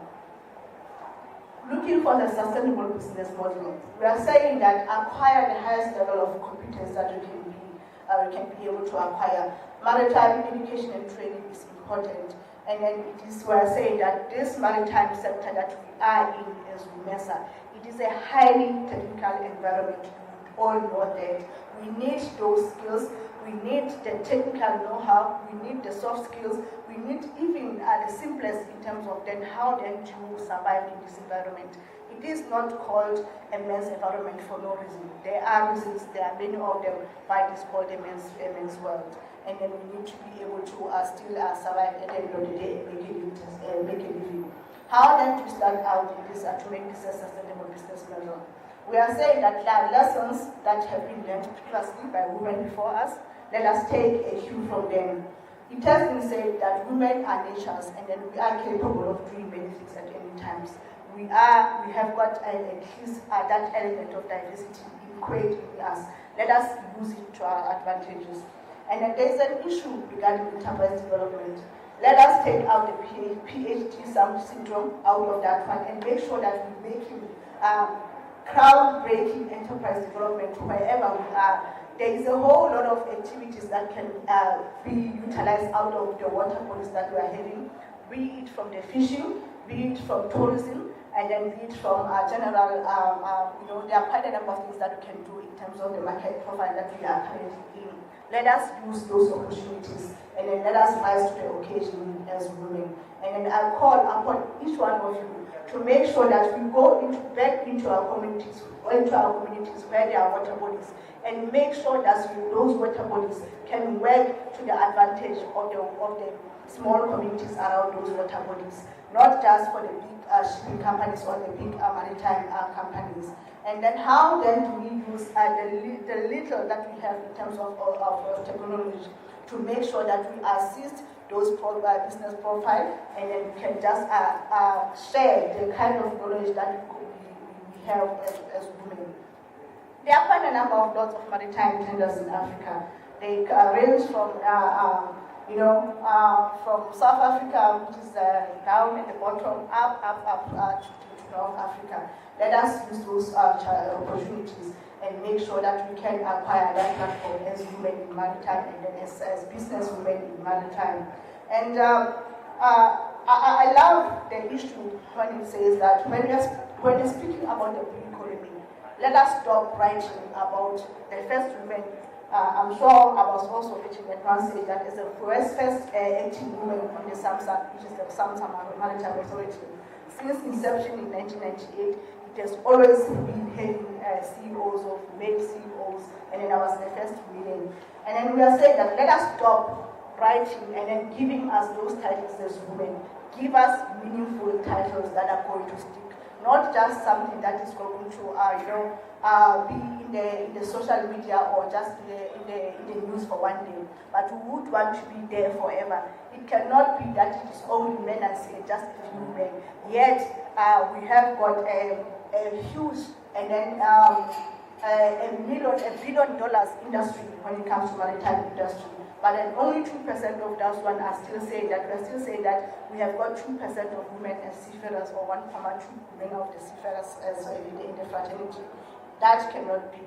Looking for the sustainable business model, we are saying that acquire the highest level of competence that we can be able to acquire. Maritime education and training is important, and then we are saying that this maritime sector that we are in as UMESA, it is a highly technical environment. We all know that. We need those skills, we need the technical know-how, we need the soft skills, we need even the simplest in terms of then how then to survive in this environment. It is not called a men's environment for no reason. There are reasons, there are many of them why it is called a men's world. And then we need to be able to still survive at the end of the day and make a living. How then to start out in this to make this a sustainable business model? We are saying that there are lessons that have been learned previously by women before us. Let us take a cue from them. It has been said that women are natures, and then we are capable of doing many things at any times. We have got at least that element of diversity ingrained in us. Let us use it to our advantages. And then there is an issue regarding enterprise development. Let us take out the PhD syndrome out of that one and make sure that we make him groundbreaking enterprise development wherever we are. There is a whole lot of activities that can be utilized out of the water bodies that we are having, be it from the fishing, be it from tourism, and then be it from general, there are quite a number of things that we can do in terms of the market profile that we are currently in. Let us use those opportunities, and then let us rise to the occasion as women. And then I call upon each one of you to make sure that we go back into our communities where there are water bodies, and make sure that those water bodies can work to the advantage of the small communities around those water bodies, not just for the big shipping companies or the big maritime companies. And then how then do we use the little that we have in terms of technology to make sure that we assist those business profile, and then we can just share the kind of knowledge that we have as women. There are quite a number of lots of maritime tenders in Africa. They range from from South Africa, which is down at the bottom, up to North Africa. Let us use those opportunities and make sure that we can acquire that platform as women in maritime, and then as business women in maritime. And I love the issue when it says that when we're speaking about the blue economy, let us stop writing about the first women. I'm sure I was also reaching at one stage that as the first active woman on the SAMSA, which is the SAMSA Maritime Authority. Since inception in 1998, it has always been having CEOs of male CEOs, and then I was the first woman. And then we are saying that let us stop writing and then giving us those titles as women. Give us meaningful titles that are going to stick, not just something that is going to be in the social media or just in the news for one day, but we would want to be there forever. It cannot be that it is only men and say just a few men. Yet we have got a huge and then $1 billion industry when it comes to maritime industry. But then only 2% of those one are still saying that we have got 2% of women as seafarers, or 1.2 women of the seafarers as in the fraternity. That cannot be.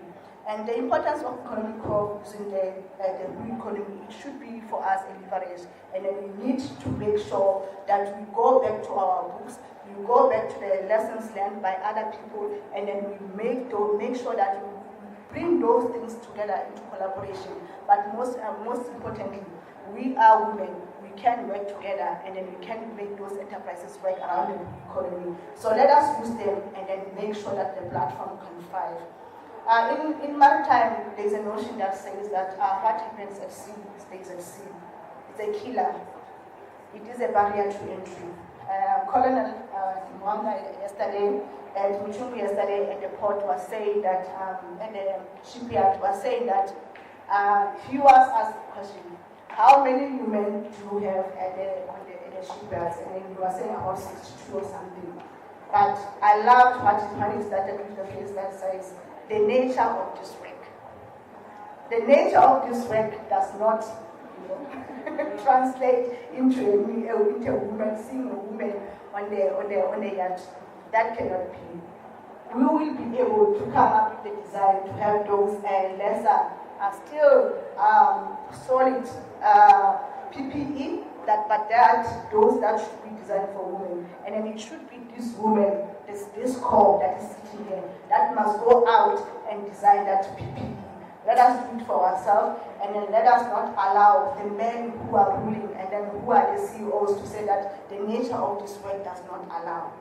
And the importance of economic growth using the blue economy, it should be for us a leverage. And then we need to make sure that we go back to our books, we go back to the lessons learned by other people, and then we make sure that we bring those things together into collaboration. But most importantly, we are women. We can work together, and then we can make those enterprises work around the economy. So let us use them and then make sure that the platform can thrive. In maritime, there's a notion that says that what happens at sea stays at sea. It's a killer. It is a barrier to entry. Colonel Mwanga yesterday, and Muchumbi yesterday at the port was saying that, and the shipyard was saying that, he was asked a question, how many women do you have at the shipyards? And then he was saying about 62 or something. But I loved when he started with the phrase that says, the nature of this work. The nature of this work does not translate into a woman, seeing a woman on the yacht. That cannot be. We will be able to come up with the design to have those lesser, still solid PPE, but those that should be designed for women. And then it should be this woman, this core that is sitting here, that must go out and design that PPE. Let us do it for ourselves, and then let us not allow the men who are ruling and then who are the CEOs to say that the nature of this work does not allow.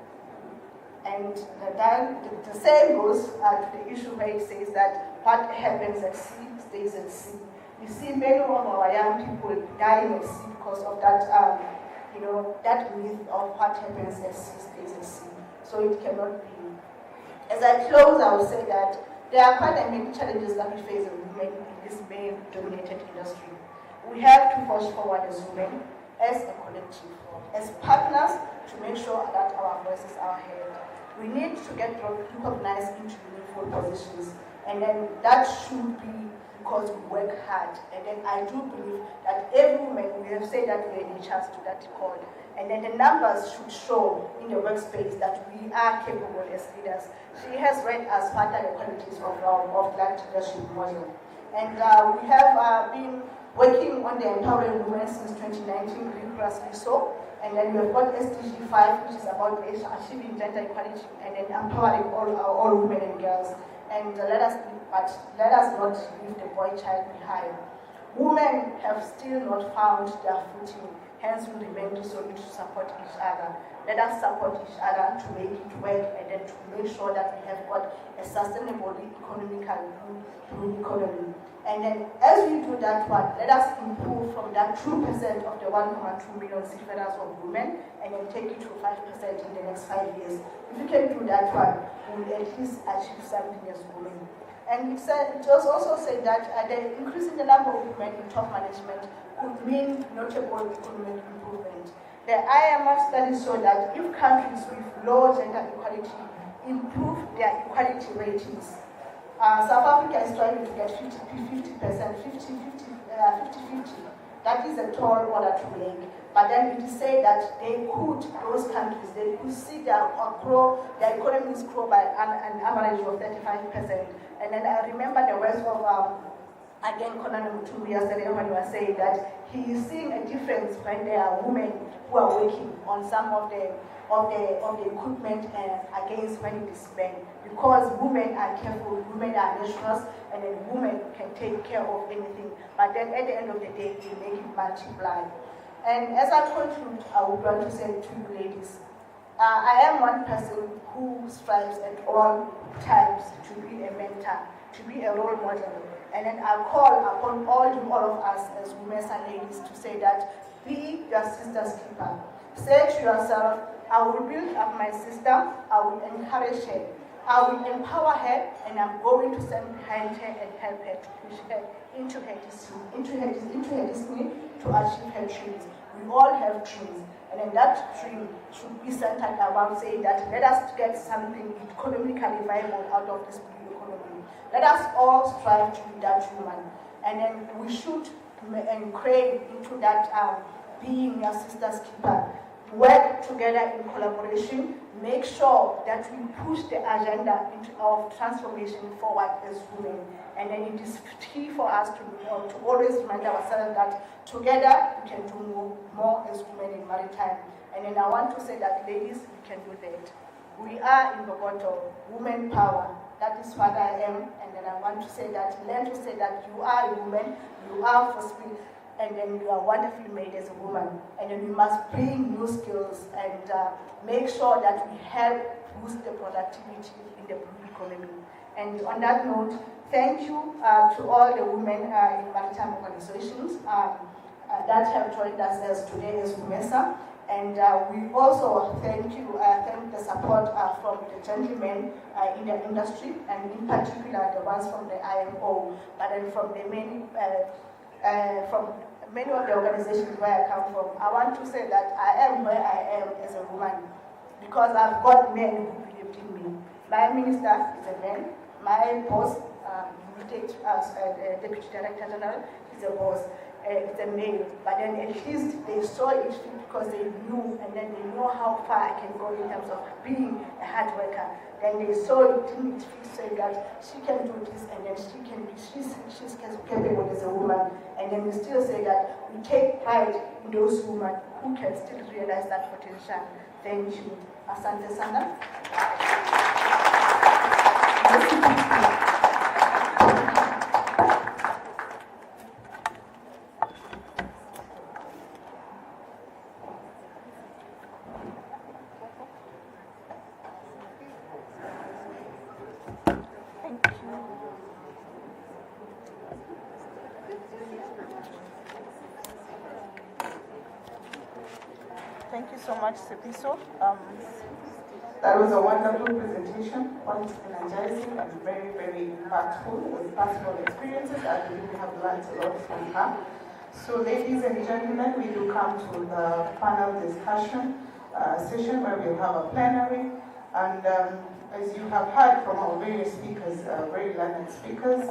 And then the same goes to the issue where it says that what happens at sea stays at sea. You see many of our young people dying at sea because of that, that myth of what happens at sea stays at sea. So it cannot be. As I close, I will say that there are quite many challenges that we face as women in this male-dominated industry. We have to push forward as women, as a collective, as partners, to make sure that our voices are heard. We need to get recognized into meaningful positions. And then that should be because we work hard. And then I do believe that every woman, we have said that we're in a chance to that call. And then the numbers should show in the workspace that we are capable as leaders. She has read as part of the qualities of that leadership model. And we have been working on the empowering women since 2019, rigorously so. And then we've got SDG 5, which is about achieving gender equality and then empowering all women and girls. And let us not leave the boy child behind. Women have still not found their footing, hence we remain resolute to support each other. Let us support each other to make it work and then to make sure that we have got a sustainable economical economy. And then as we do that one, let us improve from that 2% of the 1.2 million seafarers of women and then take it to 5% in the next 5 years. If we can do that one, we will at least achieve something as women. And it was also said that the increase in the number of women in top management could mean notable economic improvement. The IMO study showed that if countries with low gender equality improve their equality ratings, South Africa is trying to get 50%, 50-50. That is a tall order to make. But then it is said that those countries, they could see their economies grow by an average of 35%. And then I remember the words of, again, Colonel Mutumbi yesterday when he was saying that he is seeing a difference when there are women who are working on some of the equipment against when it is men. Because women are careful, women are nurturers, and then women can take care of anything. But then at the end of the day, they make it multiply. And as I conclude, I would want to say to you ladies, I am one person who strives at all times to be a mentor, to be a role model. And then I call upon all of us as women and ladies to say that be your sister's keeper. Say to yourself, I will build up my sister, I will encourage her, I will empower her, and I'm going to stand behind her and help her to push her into her destiny to achieve her dreams. We all have dreams, and then that dream should be centered around saying that let us get something economically viable out of this blue economy. Let us all strive to be that woman, and then we should crave into that being your sister's keeper. Work together in collaboration, make sure that we push the agenda of transformation forward as women. And then it is key for us to always remind ourselves that together we can do more as women in maritime. And then I want to say that ladies, we can do that. We are in Bogoto, women power. That is what I am. And then I want to say that, learn to say that you are a woman, you are for spirit, and then you are wonderfully made as a woman. And then we must bring new skills and make sure that we help boost the productivity in the blue economy. And on that note, thank you to all the women in maritime organizations that have joined us as today as WMESA. And we also thank the support from the gentlemen in the industry, and in particular the ones from the IMO, but then from the many of the organizations where I come from. I want to say that I am where I am as a woman because I've got men who believed in me. My minister is a man. My boss, who takes as Deputy Director General, is a boss. It's a male, but then at least they saw it fit because they knew, and then they know how far I can go in terms of being a hard worker. Then they saw it didn't fit, saying that she can do this, and then she's capable as a woman. And then we still say that we take pride in those women who can still realize that potential. Thank you. Asante sana. Thank you so much, Sepiso. That was a wonderful presentation, quite energizing and very, very impactful with personal experiences. I believe we have learned a lot from her. So, ladies and gentlemen, we do come to the panel discussion session where we'll have a plenary. And as you have heard from our various speakers, very learned speakers,